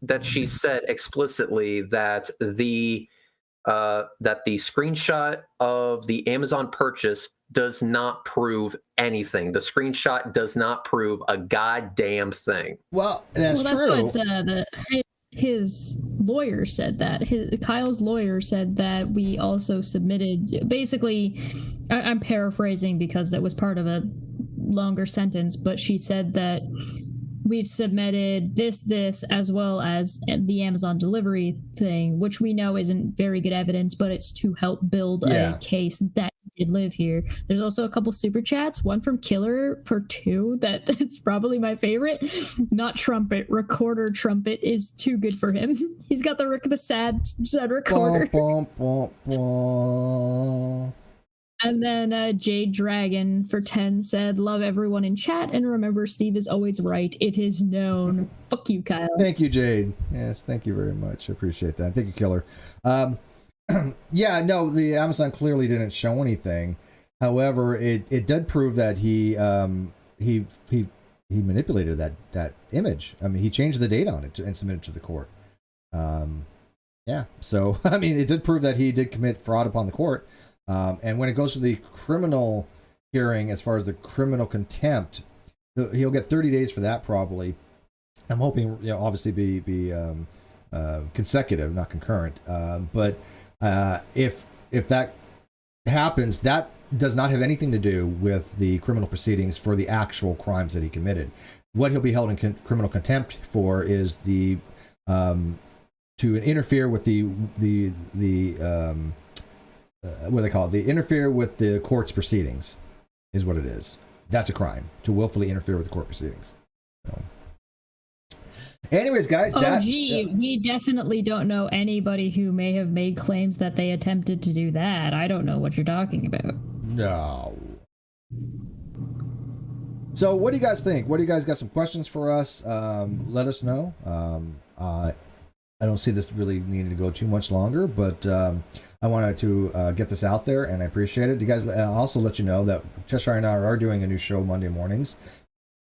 that she said explicitly that the screenshot of the Amazon purchase does not prove anything. The screenshot does not prove a goddamn thing. Well, that's true. What his lawyer said that. Kyle's lawyer said that we also submitted, basically, I'm paraphrasing because that was part of a longer sentence, but she said that we've submitted this, as well as the Amazon delivery thing, which we know isn't very good evidence, but it's to help build a case that he did live here. There's also a couple super chats, one from Killer for 2, that's probably my favorite. Not Trumpet, Recorder Trumpet is too good for him. He's got the sad recorder. Bum, bum, bum. And then Jade Dragon for 10 said, love everyone in chat, and remember, Steve is always right. It is known. Fuck you, Kyle. Thank you, Jade. Yes, thank you very much. I appreciate that. Thank you, Killer. Yeah, no, the Amazon clearly didn't show anything. However, it did prove that he manipulated that image. I mean, he changed the date on it and submitted it to the court. Yeah, so, I mean, it did prove that he did commit fraud upon the court. And when it goes to the criminal hearing, as far as the criminal contempt, he'll get 30 days for that probably. I'm hoping, obviously be consecutive, not concurrent. But if that happens, that does not have anything to do with the criminal proceedings for the actual crimes that he committed. What he'll be held in criminal contempt for is the to interfere with the what do they call it? Interfere with the court's proceedings is what it is. That's a crime, to willfully interfere with the court proceedings. So. Anyways, guys. We definitely don't know anybody who may have made claims that they attempted to do that. I don't know what you're talking about. No. So what do you guys think? What do you guys got some questions for us? Let us know. I don't see this really needing to go too much longer, but I wanted to get this out there, and I appreciate it. You guys, I'll also let you know that Cheshire and I are doing a new show Monday mornings,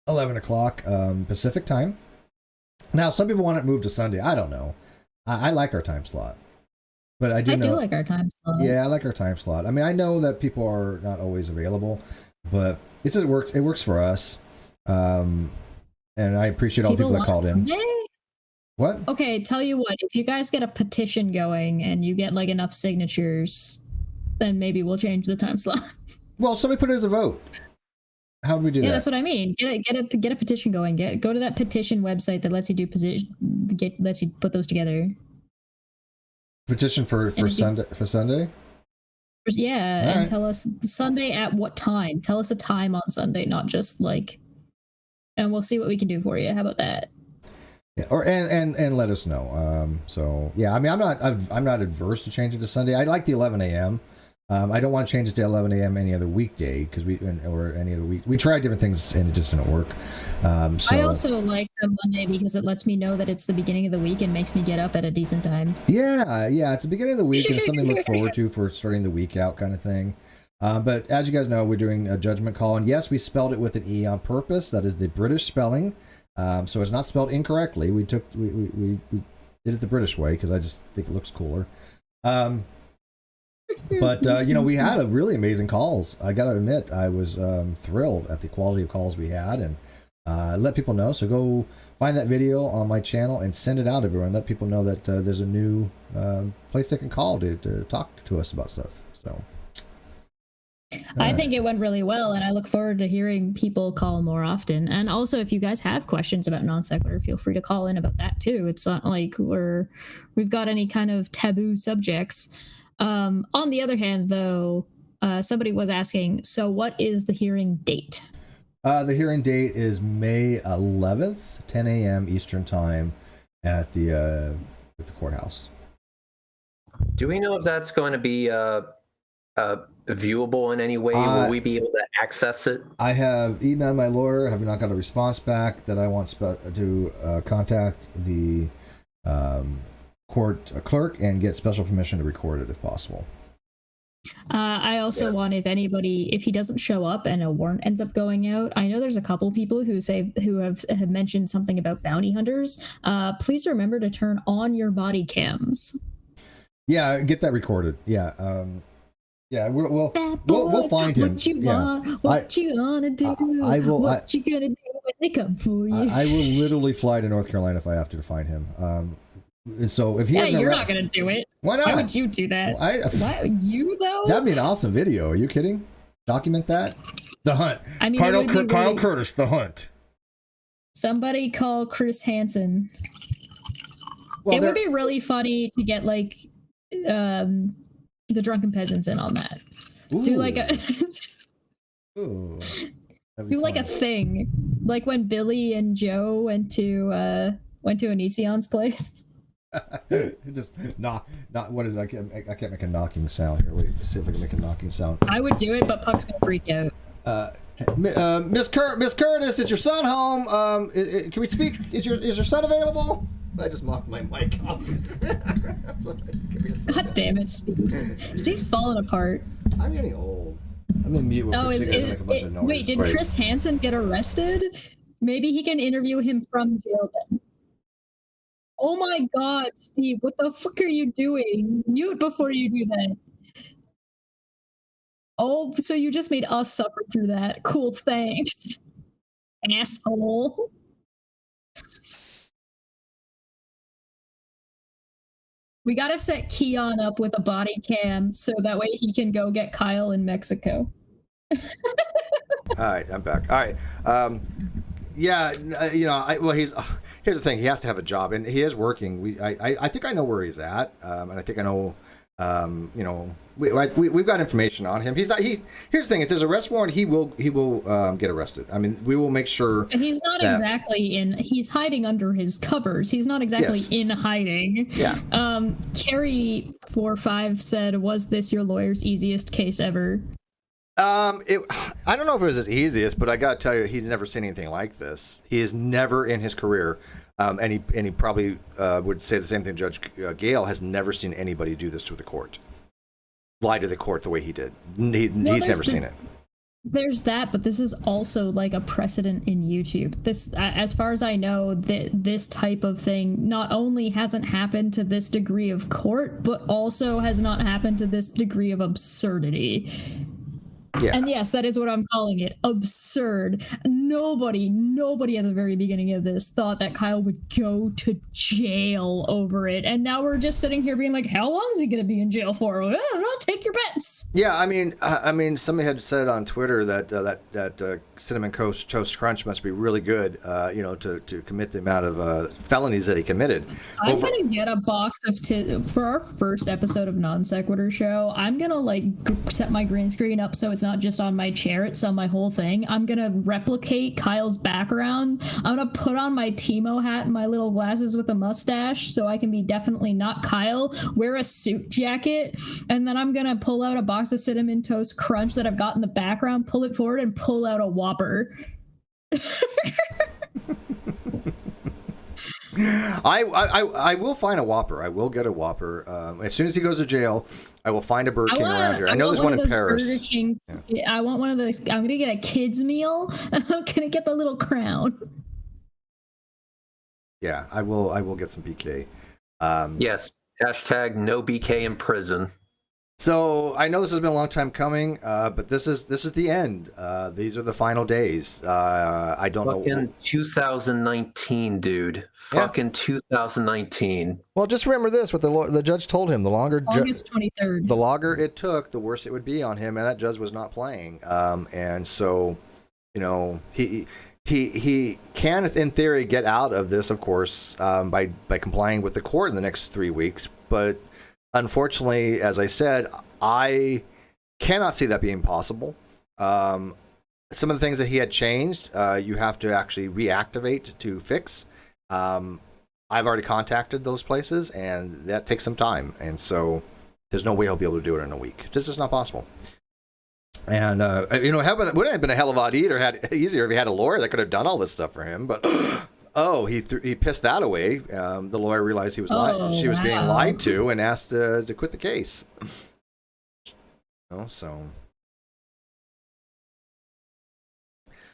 11 o'clock Pacific time. Now, some people want it moved to Sunday. I don't know. I like our time slot, but I do like our time slot. Yeah, I like our time slot. I mean, I know that people are not always available, but it works. It works for us, and I appreciate all the people that called Sunday? In. What? Okay, tell you what, if you guys get a petition going and you get like enough signatures, then maybe we'll change the time slot. Well, somebody put it as a vote. How do we do that? Yeah, that's what I mean. Get a petition going. Go to that petition website that lets you do lets you put those together. Petition for Sunday? Yeah, all and right. tell us Sunday at what time. Tell us a time on Sunday, not just like, and we'll see what we can do for you. How about that? Yeah, or and let us know. So yeah, I mean, I'm not adverse to change it to Sunday. I like the 11 a.m. I don't want to change it to 11 a.m. any other weekday or any other week. We tried different things and it just didn't work. So I also like the Monday because it lets me know that it's the beginning of the week and makes me get up at a decent time. Yeah, it's the beginning of the week and it's something to look forward to for starting the week out, kind of thing. But as you guys know, we're doing a judgment call, and yes, we spelled it with an E on purpose. That is the British spelling. So it's not spelled incorrectly. We did it the British way because I just think it looks cooler. But we had a really amazing calls. I gotta admit, I was thrilled at the quality of calls we had, and let people know. So go find that video on my channel and send it out, everyone. Let people know that there's a new place they can call to talk to us about stuff. So. I think it went really well, and I look forward to hearing people call more often. And also, if you guys have questions about NonSequitur, feel free to call in about that too. It's not like we've got any kind of taboo subjects. On the other hand, though, somebody was asking, so what is the hearing date? The hearing date is May 11th, 10 a.m. Eastern time at the courthouse. Do we know if that's going to be viewable in any way? Will we be able to access it? I have emailed my lawyer. I have not got a response back that I want to contact the court clerk and get special permission to record it if possible. I also want, if he doesn't show up and a warrant ends up going out, I know there's a couple people who have mentioned something about bounty hunters. Please remember to turn on your body cams. Yeah, get that recorded. Yeah. Yeah, we'll find him. What you want? What you gonna do? What you gonna do when they come for you? I will literally fly to North Carolina if I have to find him. And so if he Yeah, has you're not gonna do it. why not? Why would you do that? Well, Why you though? That'd be an awesome video. Are you kidding? Document that. The hunt. I mean, Kyle really, Curtis, the hunt. Somebody call Chris Hansen. Well, It would be really funny to get like the drunken peasants in on that. Ooh. Do like a Ooh, do like a thing, like when Billy and Joe went to Onision's place. Just not what is it? I can't make a knocking sound here. Wait, let's see if I can make a knocking sound. I would do it, but Puck's gonna freak out. Miss Curtis, is your son home? Can we speak? Is your son available? I just mocked my mic off. God damn it, Steve. Steve's falling apart. I'm getting old. I'm in mute. Wait, did Chris Hansen get arrested? Maybe he can interview him from jail then. Oh my god, Steve, what the fuck are you doing? Mute before you do that. Oh, so you just made us suffer through that. Cool, thanks. Asshole. We gotta set Keon up with a body cam so that way he can go get Kyle in Mexico. All right, I'm back. All right. Yeah, here's the thing. He has to have a job, and he is working. I think I know where he's at, and I think I know. We've got information on him. Here's the thing. If there's an arrest warrant, he will get arrested. I mean, we will make sure. And he's not exactly in. He's hiding under his covers. He's not exactly in hiding. Yeah. Carrie45 said, "Was this your lawyer's easiest case ever?" I don't know if it was his easiest, but I got to tell you, he's never seen anything like this. He has never in his career, and he probably would say the same thing. Judge Gale has never seen anybody do this to the court, lie to the court the way he did. He's never seen it. There's that, but this is also like a precedent in YouTube. This, as far as I know, this type of thing not only hasn't happened to this degree of court, but also has not happened to this degree of absurdity. Yeah. And yes, that is what I'm calling it. Absurd. Nobody at the very beginning of this thought that Kyle would go to jail over it. And now we're just sitting here being like, how long is he going to be in jail for? I don't know. Take your bets. Yeah, I mean, somebody had said on Twitter that Cinnamon Toast Crunch must be really good, to commit the amount of felonies that he committed. I'm gonna get a box of for our first episode of NonSequitur Show. I'm gonna set my green screen up so it's not just on my chair; it's on my whole thing. I'm gonna replicate Kyle's background. I'm gonna put on my Timo hat and my little glasses with a mustache so I can be definitely not Kyle. Wear a suit jacket, and then I'm gonna pull out a box of Cinnamon Toast Crunch that I've got in the background, pull it forward, and pull out a Whopper. I will find a Whopper. I will get a Whopper. As soon as he goes to jail, I will find a Burger King around here. I know there's one in Paris. Burger King. Yeah. I want one of those. I'm gonna get a kids meal. I'm gonna get the little crown. Yeah, I will get some BK. Yes. Hashtag no BK in prison. So I know this has been a long time coming, but this is the end. These are the final days. I don't know. Fucking 2019, dude. Fucking 2019. Well, just remember this: what the judge told him. The longer August 23rd. The longer it took, the worse it would be on him, and that judge was not playing. And so, he can, in theory, get out of this, of course, by complying with the court in the next 3 weeks, but. Unfortunately, as I said, I cannot see that being possible. Some of the things that he had changed, you have to actually reactivate to fix. I've already contacted those places, and that takes some time. And so there's no way he'll be able to do it in a week. This is not possible. And, wouldn't it have been a hell of a lot easier if he had a lawyer that could have done all this stuff for him, but... Oh, he pissed that away. The lawyer realized she was being lied to and asked to quit the case. So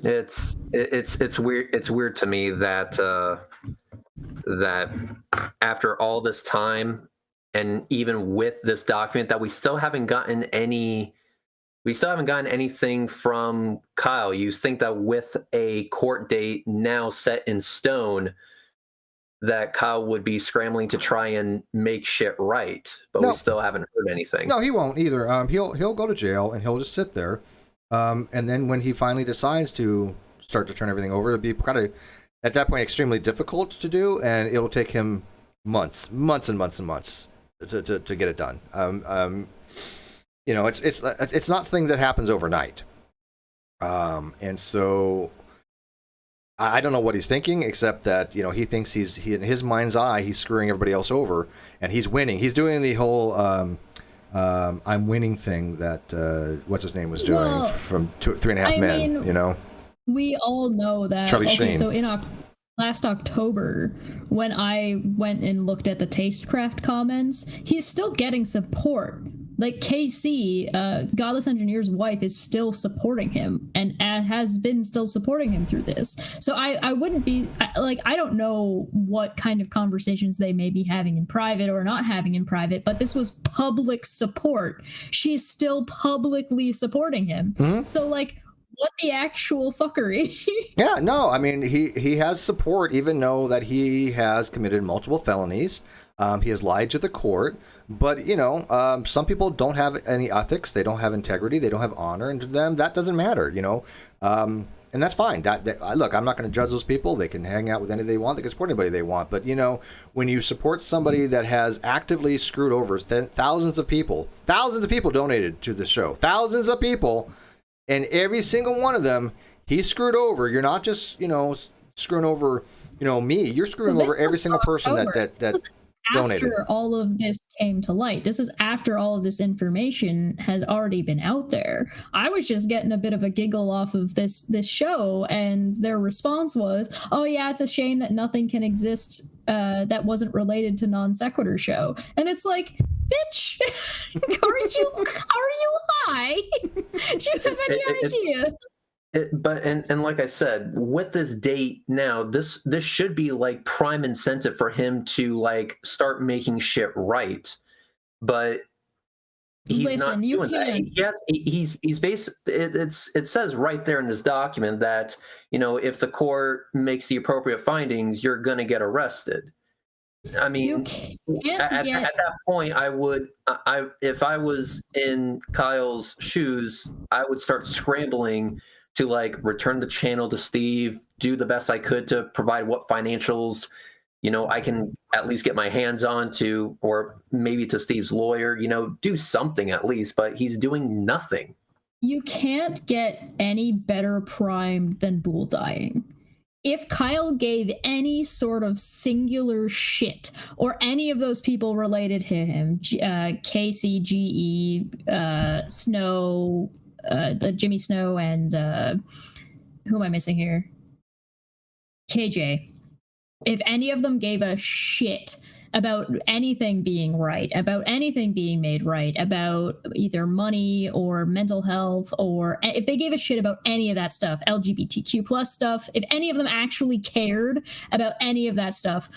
it's weird. It's weird to me that that after all this time, and even with this document, that we still haven't gotten anything from Kyle. You think that with a court date now set in stone, that Kyle would be scrambling to try and make shit right, but No. we still haven't heard anything. No, he won't either. He'll go to jail and he'll just sit there. And then when he finally decides to start to turn everything over, it'll be kind of, at that point, extremely difficult to do, and it'll take him months and months to get it done. You know, it's not something that happens overnight. And so I don't know what he's thinking, except that, you know, he thinks he in his mind's eye, he's screwing everybody else over, and he's winning. He's doing the whole I'm winning thing that what's his name was doing from 3.5 Men. You know, we all know that. Charlie Sheen. So in last October, when I went and looked at the Tastecraft comments, he's still getting support. Like KC, Godless Engineer's wife, is still supporting him and has been still supporting him through this. So I wouldn't be like, I don't know what kind of conversations they may be having in private or not having in private, but this was public support. She's still publicly supporting him. Mm-hmm. So like, what the actual fuckery? Yeah, no, I mean, he has support, even though that he has committed multiple felonies. He has lied to the court. But, you know, some people don't have any ethics. They don't have integrity. They don't have honor. And to them, that doesn't matter, you know. And that's fine. Look, I'm not going to judge those people. They can hang out with anybody they want. They can support anybody they want. But, you know, when you support somebody that has actively screwed over thousands of people donated to the show. Thousands of people. And every single one of them, he screwed over. You're not just, you know, screwing over, you know, me. You're screwing over every single person that donated. After all of this came to light. This is after all of this information has already been out there. I was just getting a bit of a giggle off of this show, and their response was, oh yeah, it's a shame that nothing can exist that wasn't related to NonSequitur Show. And it's like, bitch, are you high? Do you have any idea? But like I said, with this date now, this should be like prime incentive for him to like start making shit right. But he's not doing that. He's basically, it says right there in this document that, you know, if the court makes the appropriate findings, you're gonna get arrested. I mean, at that point, if I was in Kyle's shoes, I would start scrambling to like return the channel to Steve, do the best I could to provide what financials, you know, I can at least get my hands on to, or maybe to Steve's lawyer, you know, do something at least, but he's doing nothing. You can't get any better primed than bull dying. If Kyle gave any sort of singular shit, or any of those people related to him, KCGE, Snow, Jimmy Snow, and who am I missing here? KJ. If any of them gave a shit about anything being right, about anything being made right, about either money or mental health, or if they gave a shit about any of that stuff, LGBTQ plus stuff, if any of them actually cared about any of that stuff,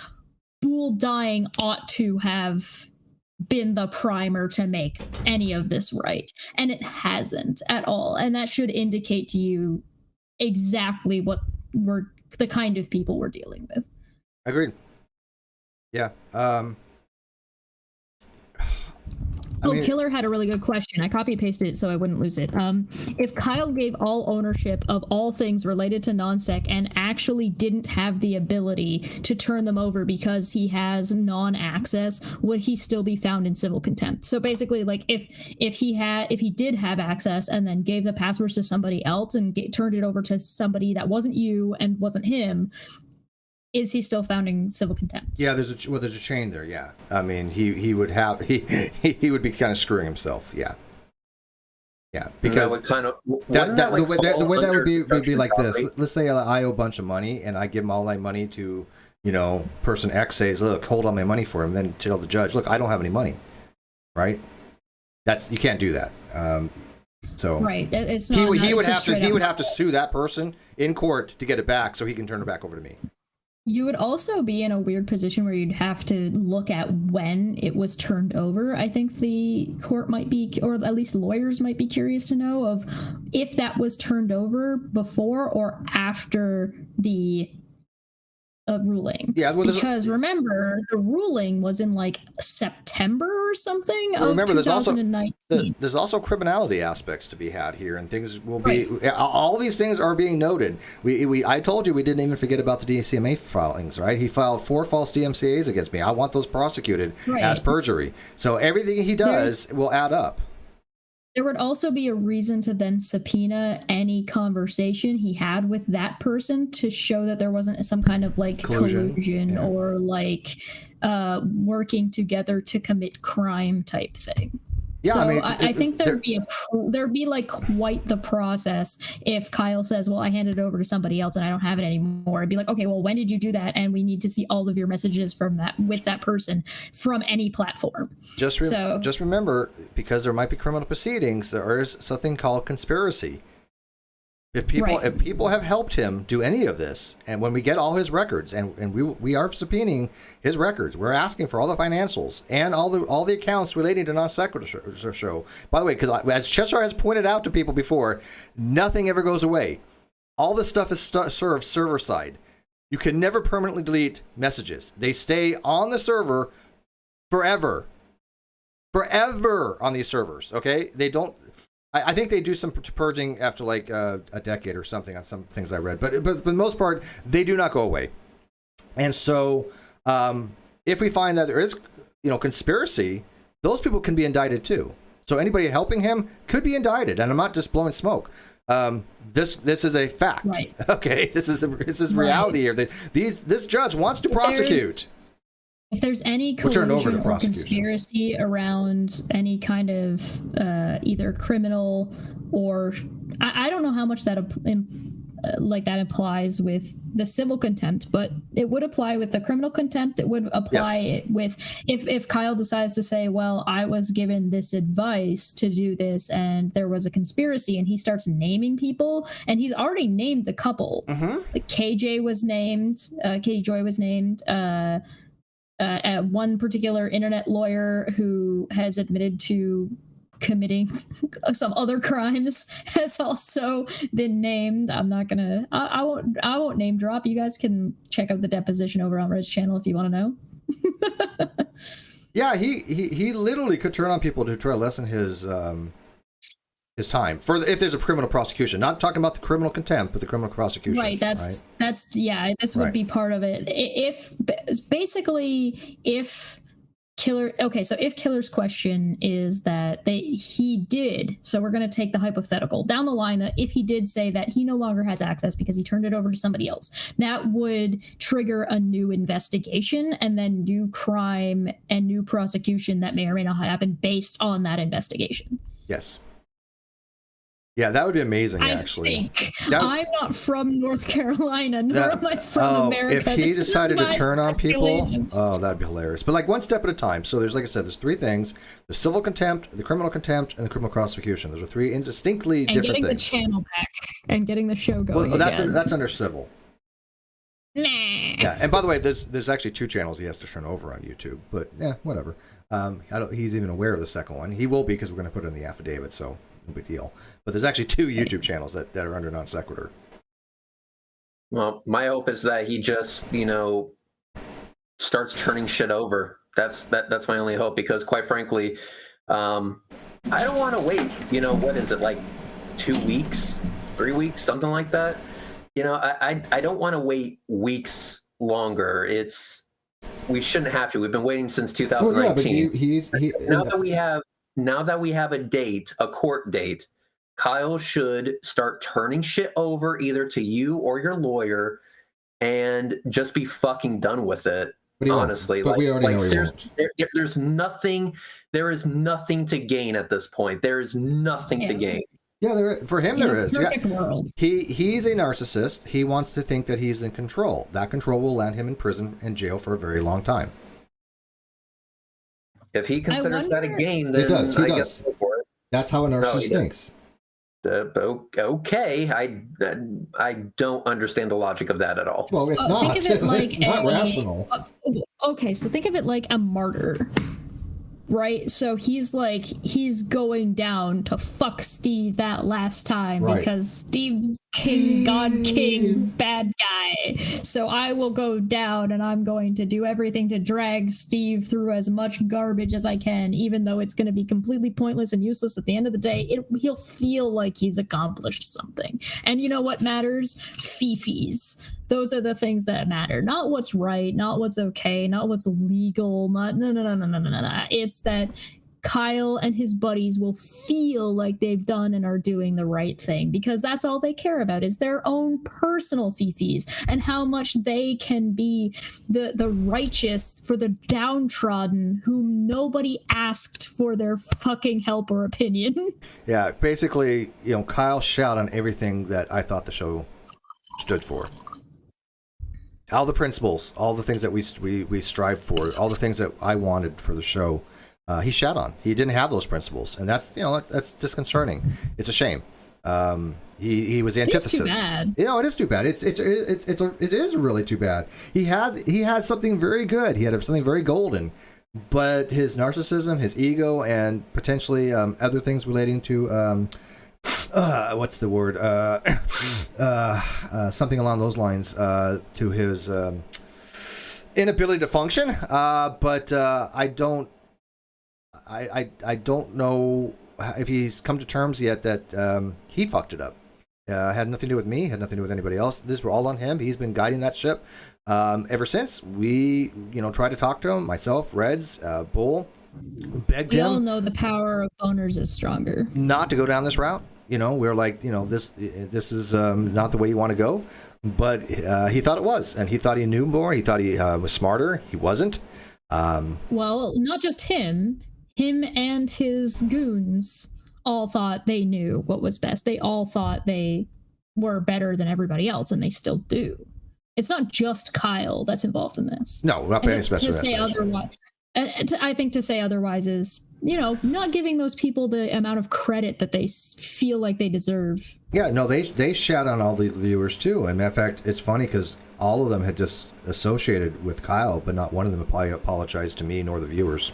Bull dying ought to have been the primer to make any of this right. And it hasn't at all. And that should indicate to you exactly what the kind of people we're dealing with. Agreed. Yeah. Killer had a really good question. I copy pasted it so I wouldn't lose it. If Kyle gave all ownership of all things related to NonSeq and actually didn't have the ability to turn them over because he has non-access, would he still be found in civil contempt? So basically, like if he did have access and then gave the passwords to somebody else and turned it over to somebody that wasn't you and wasn't him, is he still found in civil contempt? Yeah, there's a chain there. Yeah, I mean, he would have he would be kind of screwing himself. Yeah, because would kind of the way that would be like this. Let's say I owe a bunch of money and I give him all my money to, you know, person X, says, look, hold all my money for him. Then tell the judge, look, I don't have any money, right? You can't do that. So right, it's not. He would have to sue that person in court to get it back, so he can turn it back over to me. You would also be in a weird position where you'd have to look at when it was turned over. I think the court might be, or at least lawyers might be curious to know of if that was turned over before or after the ruling. Yeah, well, because remember, the ruling was in like September or something of remember, 2019. there's also criminality aspects to be had here, and things will be all these things are being noted. I told you we didn't even forget about the DCMA filings, right? He filed 4 false DMCAs against me. I want those prosecuted as perjury. So everything he does will add up. There would also be a reason to then subpoena any conversation he had with that person to show that there wasn't some kind of like collusion or like working together to commit crime type thing. Yeah, so I mean, I think there'd be like quite the process if Kyle says, well, I handed it over to somebody else and I don't have it anymore. It'd be like, okay, well, when did you do that? And we need to see all of your messages from that with that person from any platform. Just remember, because there might be criminal proceedings, there is something called conspiracy. If people have helped him do any of this, and when we get all his records, and we are subpoenaing his records, we're asking for all the financials and all the accounts relating to NonSequitur Show. By the way, because as Cheshire has pointed out to people before, nothing ever goes away. All this stuff is served server side. You can never permanently delete messages. They stay on the server forever on these servers. Okay, they don't. I think they do some purging after like a decade or something on some things I read, but for the most part, they do not go away. And so, if we find that there is, conspiracy, those people can be indicted too. So anybody helping him could be indicted, and I'm not just blowing smoke. This is a fact. Right. Okay, this is reality here. This judge wants to prosecute. If there's any collusion or conspiracy around any kind of either criminal or I don't know how much that applies with the civil contempt, but it would apply with the criminal contempt. It would apply with if Kyle decides to say, well, I was given this advice to do this and there was a conspiracy, and he starts naming people, and he's already named the couple. Like KJ was named, Katie Joy was named, one particular internet lawyer who has admitted to committing some other crimes has also been named. I'm not gonna. I won't name drop. You guys can check out the deposition over on Red's channel if you want to know. Yeah, he literally could turn on people to try to lessen his time for if there's a criminal prosecution. Not talking about the criminal contempt, but the criminal prosecution. Right. This would be part of it. If Killer's question is that he did, so we're going to take the hypothetical down the line that if he did say that he no longer has access because he turned it over to somebody else, that would trigger a new investigation and then new crime and new prosecution that may or may not happen based on that investigation. Yes. Yeah, that would be amazing, actually. I'm not from North Carolina, nor am I from America. If he decided to turn on people, that'd be hilarious. But like one step at a time. So there's, like I said, there's 3 things: the civil contempt, the criminal contempt, and the criminal prosecution. Those are 3 indistinctly different things. And getting the channel back and getting the show going. Well, that's under civil. Nah. Yeah, and by the way, there's actually 2 channels he has to turn over on YouTube. But yeah, whatever. He's even aware of the second one. He will be, because we're going to put it in the affidavit. So. No big deal. But there's actually 2 YouTube channels that are under NonSequitur. Well, my hope is that he just, starts turning shit over. That's my only hope, because quite frankly, I don't want to wait, what is it, like 2 weeks, 3 weeks, something like that? I don't want to wait weeks longer. We shouldn't have to. We've been waiting since 2019. Now that we have a date, a court date, Kyle should start turning shit over either to you or your lawyer and just be fucking done with it. Honestly, but we already know he won't. There is nothing to gain at this point. There is nothing to gain. Yeah, for him there is. Perfect world. He's a narcissist. He wants to think that he's in control. That control will land him in prison and jail for a very long time. If he considers that a gain, then he does. That's how a narcissist thinks. Okay, I don't understand the logic of that at all. Well, it's not. Think of it like it's not rational. Okay, so think of it like a martyr, right? So he's going down to fuck Steve that last time because Steve's fucking God King bad guy. So I will go down and I'm going to do everything to drag Steve through as much garbage as I can, even though it's going to be completely pointless and useless at the end of the day. He'll feel like he's accomplished something. And you know what matters? Fifis. Those are the things that matter. Not what's right, not what's okay, not what's legal, not no. It's that Kyle and his buddies will feel like they've done and are doing the right thing, because that's all they care about is their own personal fifis and how much they can be the righteous for the downtrodden whom nobody asked for their fucking help or opinion. Yeah, basically, Kyle shout on everything that I thought the show stood for. All the principles, all the things that we strive for, all the things that I wanted for the show. He shat on. He didn't have those principles, and that's that's disconcerting. It's a shame. He was the antithesis. It's too bad. It is too bad. It is really too bad. He had something very good. He had something very golden, but his narcissism, his ego, and potentially other things relating to what's the word? Something along those lines to his inability to function. But I don't know if he's come to terms yet that he fucked it up. Had nothing to do with me, had nothing to do with anybody else. This were all on him. He's been guiding that ship ever since. We, tried to talk to him, myself, Reds, Bull, begged him. We all know the power of boners is stronger. Not to go down this route. We're like, this is not the way you want to go. But he thought it was, and he thought he knew more. He thought he was smarter. He wasn't. Well, not just him. Him and his goons all thought they knew what was best. They all thought they were better than everybody else, and they still do. It's not just Kyle that's involved in this. No, not by any special. To say otherwise, I think to say otherwise is, not giving those people the amount of credit that they feel like they deserve. Yeah, no, they shout on all the viewers too. And in fact, it's funny because all of them had just associated with Kyle, but not one of them apologized to me nor the viewers.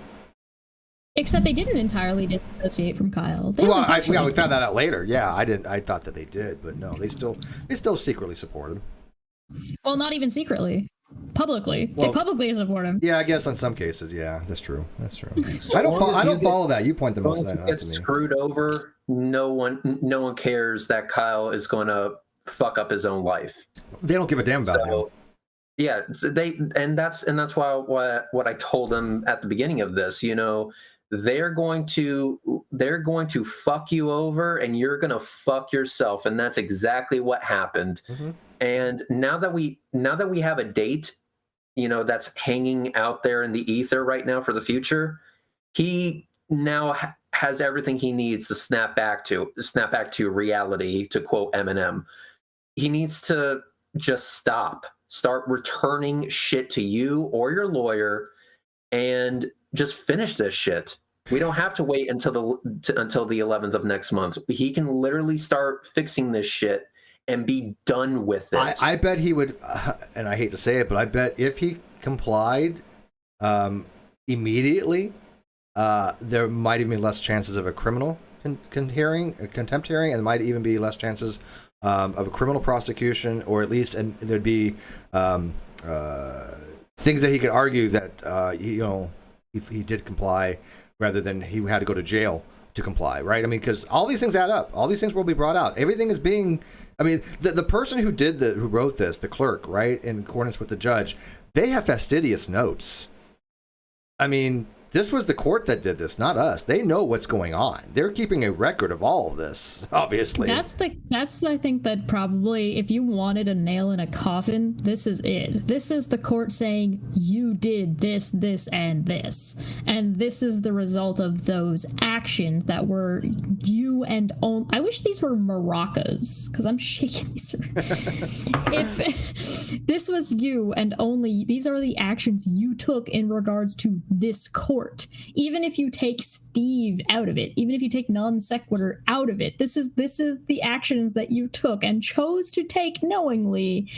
Except they didn't entirely disassociate from Kyle. We found that out later. Yeah, I didn't. I thought that they did, but no, they still secretly support him. Well, not even secretly. Publicly. Well, they publicly support him. Yeah, I guess in some cases, yeah, that's true. So I don't follow that. You point the most out to me. Gets screwed over. No one cares that Kyle is going to fuck up his own life. They don't give a damn about him. Yeah, so that's why what I told them at the beginning of this. They're going to fuck you over, and you're going to fuck yourself, and that's exactly what happened. Mm-hmm. And now that we have a date, that's hanging out there in the ether right now for the future, he now has everything he needs to snap back to reality, to quote Eminem. He needs to just start returning shit to you or your lawyer, and just finish this shit. We don't have to wait until the 11th of next month. He can literally start fixing this shit and be done with it. I bet he would, and I hate to say it, but I bet if he complied immediately, there might even be less chances of a criminal contempt hearing, and there might even be less chances of a criminal prosecution, or at least, and there'd be things that he could argue that he did comply, rather than he had to go to jail to comply, right? I mean, because all these things add up. All these things will be brought out. Everything is being, I mean, the person who wrote this, the clerk, right, in accordance with the judge, they have fastidious notes. I mean, this was the court that did this, not us. They know what's going on. They're keeping a record of all of this, obviously. That's I think that probably, if you wanted a nail in a coffin, this is it. This is the court saying you did this, this, and this. And this is the result of those actions that were you and only. I wish these were maracas, because I'm shaking these. If this was you and only, these are the actions you took in regards to this court. Even if you take Steve out of it, even if you take NonSequitur out of it, this is the actions that you took and chose to take knowingly.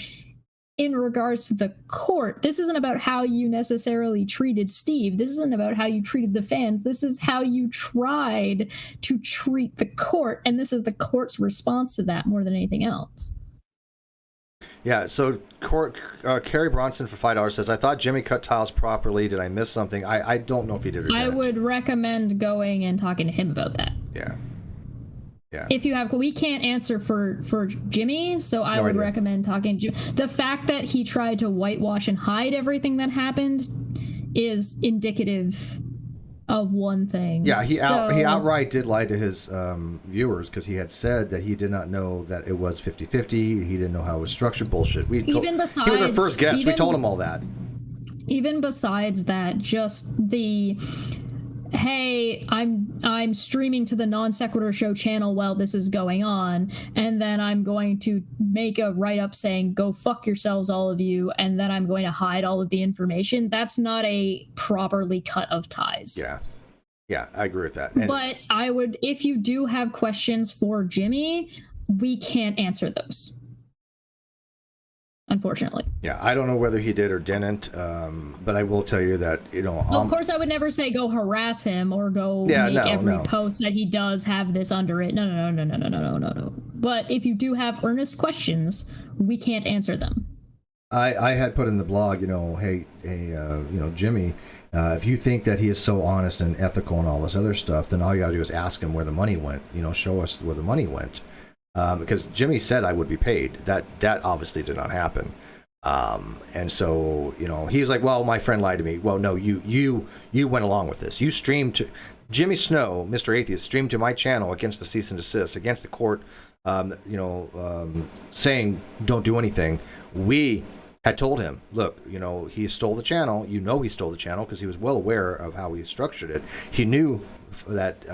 in regards to the court. This isn't about how you necessarily treated Steve. This isn't about how you treated the fans. This is how you tried to treat the court, and this is the court's response to that more than anything else. Yeah, so Carrie Bronson for $5 says, I thought Jimmy cut tiles properly. Did I miss something? I don't know if he did or I didn't. would recommend going and talking to him about that. Yeah. Yeah. If you have, we can't answer for Jimmy, so I would recommend talking to Jimmy. The fact that he tried to whitewash and hide everything that happened is indicative of one thing. Yeah, he outright did lie to his viewers because he had said that he did not know that it was 50-50. He didn't know how it was structured. Bullshit. He was our first guest. We told him all that. Even besides that, just the... hey, I'm streaming to the NonSequitur Show channel while this is going on, and then I'm going to make a write-up saying, go fuck yourselves, all of you, and then I'm going to hide all of the information. That's not a properly cut of ties. Yeah, I agree with that. But I would, if you do have questions for Jimmy, we can't answer those, unfortunately. Yeah, I don't know whether he did or didn't, but I will tell you that, of course, I would never say go harass him or go make every post that he does have this under it. No. But if you do have earnest questions, we can't answer them. I had put in the blog, hey, Jimmy, if you think that he is so honest and ethical and all this other stuff, then all you got to do is ask him where the money went. Show us where the money went. Because Jimmy said I would be paid. That obviously did not happen. And so, he was like, well, my friend lied to me. Well, no, you went along with this. You streamed to Jimmy Snow, Mr. Atheist, streamed to my channel against the cease and desist, against the court, saying don't do anything. We had told him, look, he stole the channel. He stole the channel because he was well aware of how he structured it. He knew that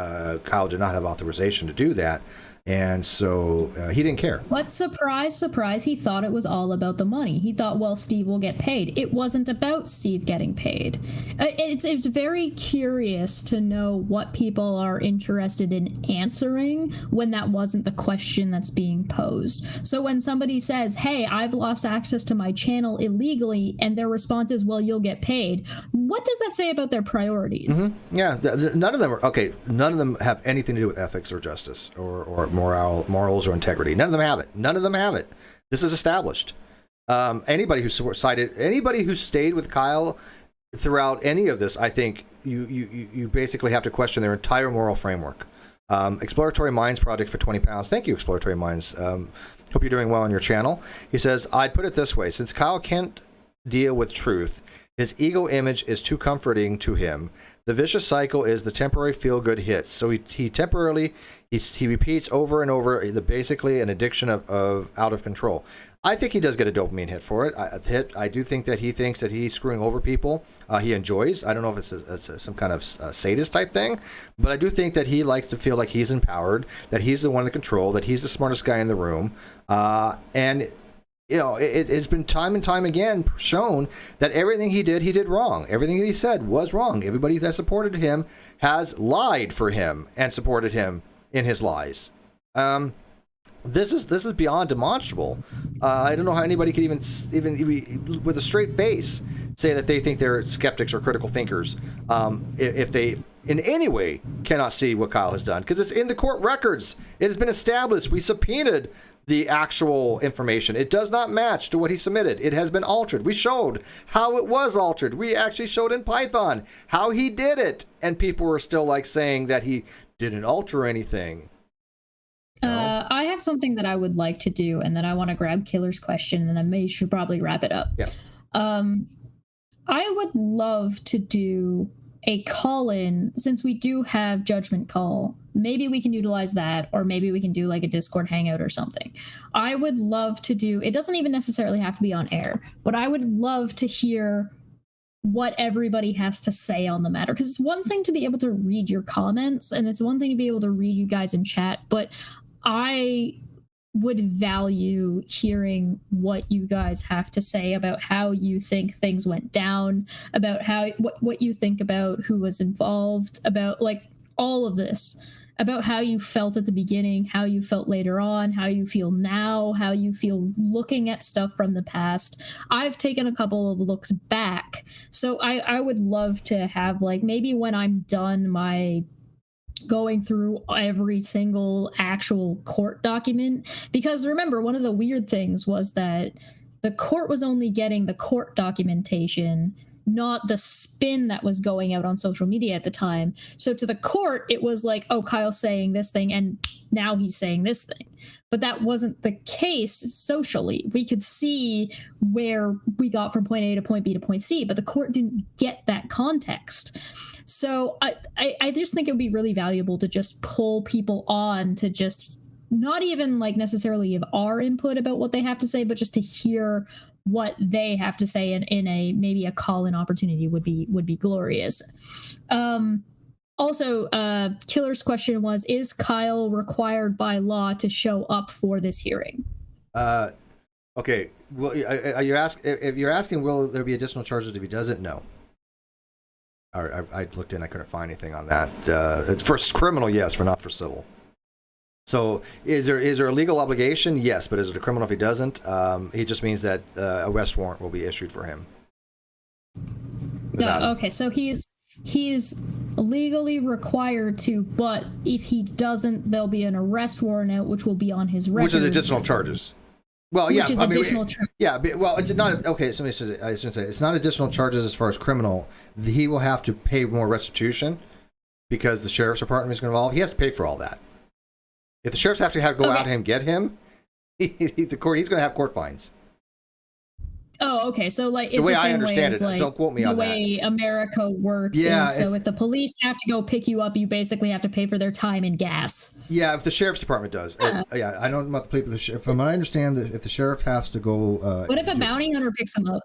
Kyle did not have authorization to do that. And so he didn't care. But surprise, he thought it was all about the money. He thought, well, Steve will get paid. It wasn't about Steve getting paid. It's very curious to know what people are interested in answering when that wasn't the question that's being posed. So when somebody says, hey, I've lost access to my channel illegally, and their response is, well, you'll get paid. What does that say about their priorities? Mm-hmm. Yeah, none of them are, okay, none of them have anything to do with ethics or justice or morals or integrity. None of them have it. This is established. Anybody who stayed with Kyle throughout any of this, I think you basically have to question their entire moral framework. Exploratory Minds Project for £20. Thank you, Exploratory Minds. Hope you're doing well on your channel. He says, I'd put it this way. Since Kyle can't deal with truth, his ego image is too comforting to him. The vicious cycle is the temporary feel-good hits. So he temporarily, he repeats over and over, basically an addiction of out of control. I think he does get a dopamine hit for it. I do think that he thinks that he's screwing over people. He enjoys. I don't know if it's some kind of sadist type thing, but I do think that he likes to feel like he's empowered, that he's the one in control, that he's the smartest guy in the room, and it's been time and time again shown that everything he did wrong. Everything he said was wrong. Everybody that supported him has lied for him and supported him in his lies. This is beyond demonstrable. I don't know how anybody could even with a straight face say that they think they're skeptics or critical thinkers if they in any way cannot see what Kyle has done, because it's in the court records. It has been established. We subpoenaed the actual information. It does not match to what he submitted. It has been altered. We showed how it was altered. We actually showed in Python how he did it, and people were still saying that he didn't alter anything. I have something that I would like to do, and then I want to grab Killer's question, and then I should probably wrap it up. Yeah. I would love to do a call-in, since we do have Judgment Call. Maybe we can utilize that, or maybe we can do a Discord hangout or something. I would love to do, it doesn't even necessarily have to be on air, but I would love to hear what everybody has to say on the matter. Because it's one thing to be able to read your comments, and it's one thing to be able to read you guys in chat, but I would value hearing what you guys have to say about how you think things went down, about how what you think about who was involved, about all of this. about how you felt at the beginning, how you felt later on, how you feel now, how you feel looking at stuff from the past. I've taken a couple of looks back. So I would love to have, like, maybe when I'm done my going through every single actual court document, because remember, one of the weird things was that the court was only getting the court documentation, not the spin that was going out on social media at the time. So to the court, it was like, oh, Kyle's saying this thing, and now he's saying this thing. But that wasn't the case socially. We could see where we got from point A to point B to point C, but the court didn't get that context. So I just think it would be really valuable to just pull people on to just not even like necessarily give our input about what they have to say, but just to hear what they have to say in a maybe a call-in opportunity would be glorious. Also, Killer's question was, is Kyle required by law to show up for this hearing? Okay. Well, if you're asking, will there be additional charges if he doesn't? No. I looked in, I couldn't find anything on that. It's for criminal, yes, not for civil. So is there a legal obligation? Yes, but is it a criminal if he doesn't? It just means that arrest warrant will be issued for him. No, okay, so he's legally required to, but if he doesn't, there'll be an arrest warrant out, which will be on his record. Which is additional charges. Well, which is additional yeah, well, it's not okay. Somebody says I shouldn't say it's not additional charges as far as criminal. He will have to pay more restitution because the sheriff's department is involved. He has to pay for all that. If the sheriffs have to go out and get him, he's going to have court fines. Oh, okay. So like, it's the way the same I understand way as, it. like, don't quote me on that. The way America works. Yeah. So if the police have to go pick you up, you basically have to pay for their time and gas. Yeah, if the sheriff's department does. Yeah, I don't know about the police, but the sheriff. From what I understand, if the sheriff has to go. What if a bounty hunter picks him up?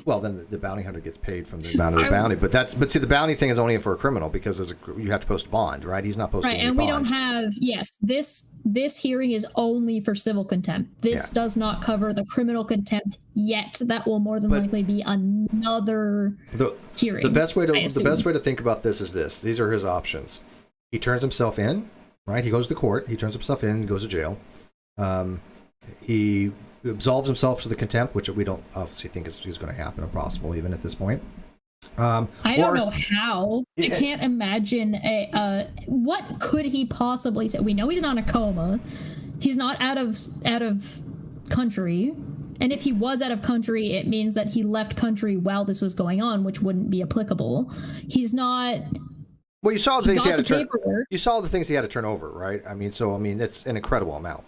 Well, then the bounty hunter gets paid from the amount of the bounty. But see, the bounty thing is only for a criminal because you have to post bond, right? He's not posting right, any and bond. we don't have. Yes, this hearing is only for civil contempt. This does not cover the criminal contempt yet. That will more than likely be another hearing. The best way to think about this is this. These are his options. He turns himself in, right? He goes to court. He turns himself in. Goes to jail. He absolves himself to the contempt, which we don't obviously think is going to happen or possible even at this point. I don't know how. I can't imagine what could he possibly say. We know he's not in a coma. He's not out of country. And if he was out of country, it means that he left country while this was going on, which wouldn't be applicable. He's not. Well, you saw the things he had to turn. You saw the things he had to turn over, right? I mean, it's an incredible amount,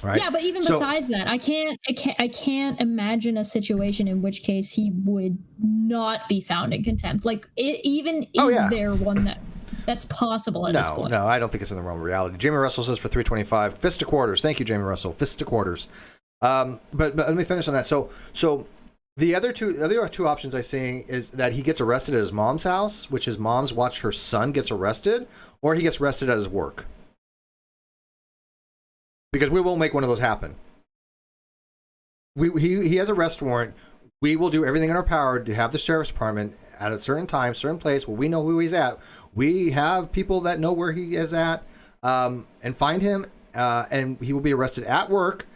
right? Yeah, but even besides that, I can't imagine a situation in which case he would not be found in contempt. Like, there one that's possible at this point? No, I don't think it's in the realm of reality. Jamie Russell says for 325, fist to quarters. Thank you, Jamie Russell. Fist to quarters. But let me finish on that. So the other two options I'm seeing is that he gets arrested at his mom's house, which his mom's watched her son gets arrested, or he gets arrested at his work. Because we won't make one of those happen. He has an arrest warrant. We will do everything in our power to have the sheriff's department at a certain time, certain place where we know who he's at. We have people that know where he is at, and find him, and he will be arrested at work,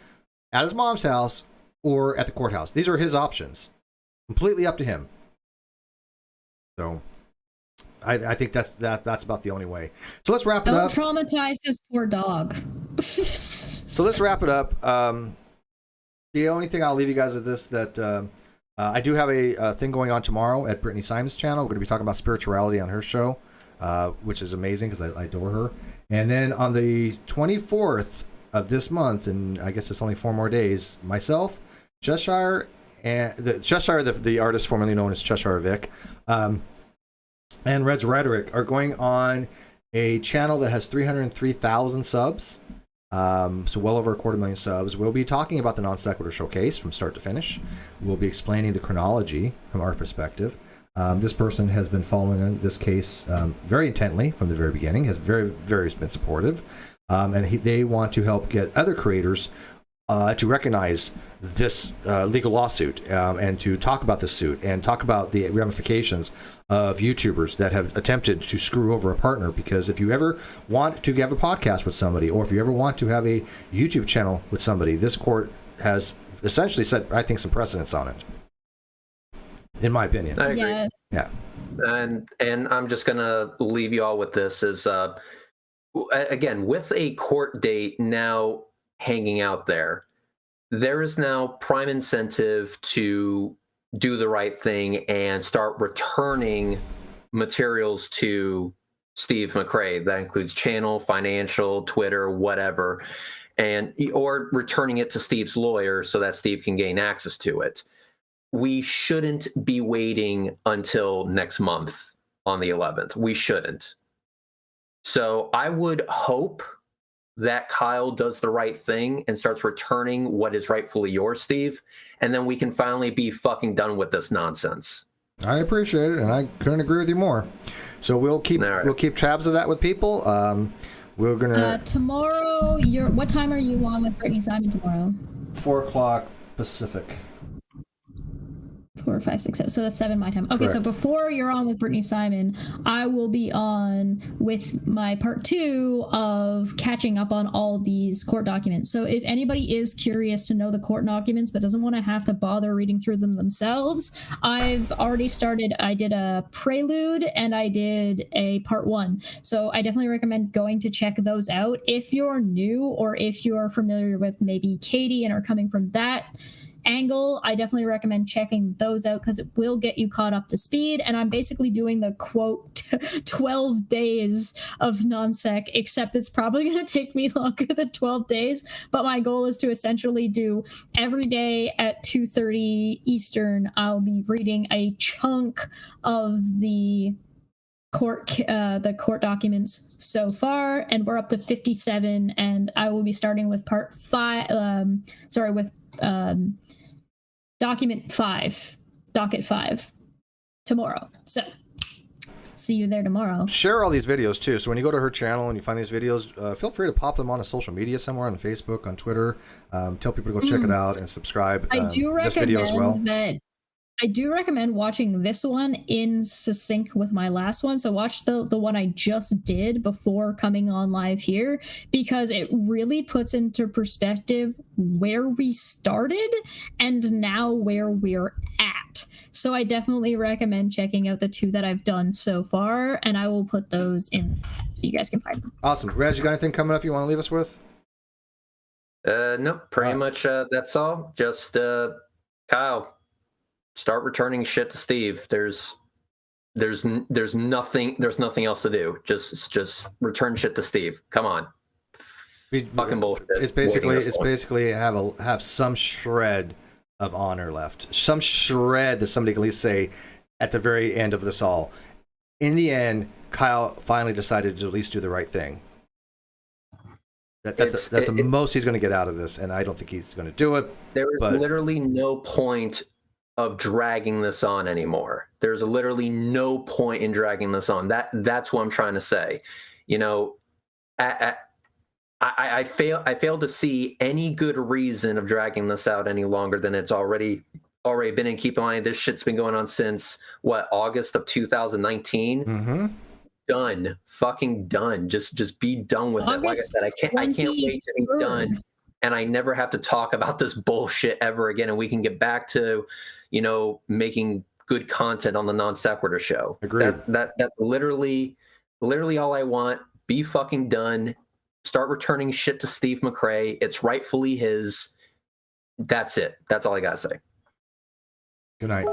at his mom's house, or at the courthouse. These are his options. Completely up to him. So I think that's about the only way. So let's wrap it up. Don't traumatize this poor dog. So let's wrap it up. The only thing I'll leave you guys with this, that I do have a thing going on tomorrow at Brittany Simon's channel. We're going to be talking about spirituality on her show, which is amazing because I adore her. And then on the 24th of this month, and I guess it's only 4 more days, myself, Cheshire, and the artist formerly known as Cheshire Vic, and Red's Rhetoric are going on a channel that has 303,000 subs, so well over 250,000 subs. We'll be talking about the NonSequitur Showcase from start to finish. We'll be explaining the chronology from our perspective. This person has been following this case very intently from the very beginning, has very been supportive. And they want to help get other creators to recognize this legal lawsuit and to talk about the suit and talk about the ramifications of YouTubers that have attempted to screw over a partner. Because if you ever want to have a podcast with somebody, or if you ever want to have a YouTube channel with somebody, this court has essentially set, I think, some precedents on it, in my opinion. I agree. Yeah. And I'm just gonna leave you all with this: is again, with a court date now hanging out there, there is now prime incentive to do the right thing and start returning materials to Steve McRae. That includes channel, financial, Twitter, whatever, or returning it to Steve's lawyer so that Steve can gain access to it. We shouldn't be waiting until next month on the 11th. We shouldn't. So I would hope that Kyle does the right thing and starts returning what is rightfully yours, Steve, and then we can finally be fucking done with this nonsense. I appreciate it, and I couldn't agree with you more. So we'll keep tabs of that with people. We're gonna tomorrow. What time are you on with Brittany Simon tomorrow? 4:00 Pacific. 4, 5, 6, 7. So that's 7 my time. Okay, Correct. So before you're on with Brittany Simon, I will be on with my part 2 of catching up on all these court documents. So if anybody is curious to know the court documents but doesn't want to have to bother reading through them themselves, I've already started. I did a prelude and I did a part 1. So I definitely recommend going to check those out if you're new, or if you're familiar with maybe Katie and are coming from that angle. I definitely recommend checking those out because it will get you caught up to speed. And I'm basically doing the quote 12 days of NonSeq, except it's probably going to take me longer than 12 days. But my goal is to essentially do every day at 2:30 Eastern. I'll be reading a chunk of the court documents so far, and we're up to 57, and I will be starting with part 5 docket 5 tomorrow. So see you there tomorrow. Share all these videos too. So when you go to her channel and you find these videos, feel free to pop them on a social media somewhere, on Facebook, on Twitter. Tell people to go check it out and subscribe. I do this video as well. I do recommend watching this one in sync with my last one. So watch the one I just did before coming on live here, because it really puts into perspective where we started and now where we're at. So I definitely recommend checking out the 2 that I've done so far, and I will put those in so you guys can find them. Awesome. Reg, you got anything coming up you want to leave us with? Nope, pretty much that's all. Just Kyle, start returning shit to Steve. There's nothing else to do. Just return shit to Steve. Come on. Fucking bullshit. It's basically have some shred of honor left. Some shred that somebody can at least say at the very end of this all. In the end, Kyle finally decided to at least do the right thing. That's the most he's going to get out of this, and I don't think he's going to do it. There is literally no point of dragging this on anymore. There's literally no point in dragging this on. That's what I'm trying to say. You know, I fail to see any good reason of dragging this out any longer than it's already been. And keep in mind, this shit's been going on since August of 2019. Mm-hmm. Done, fucking done. Just be done with it. Like I said, I can't wait to be done, and I never have to talk about this bullshit ever again. And we can get back to, you know, making good content on the NonSequitur Show. Agreed. That's literally all I want. Be fucking done. Start returning shit to Steve McRae. It's rightfully his. That's it. That's all I gotta say. Good night.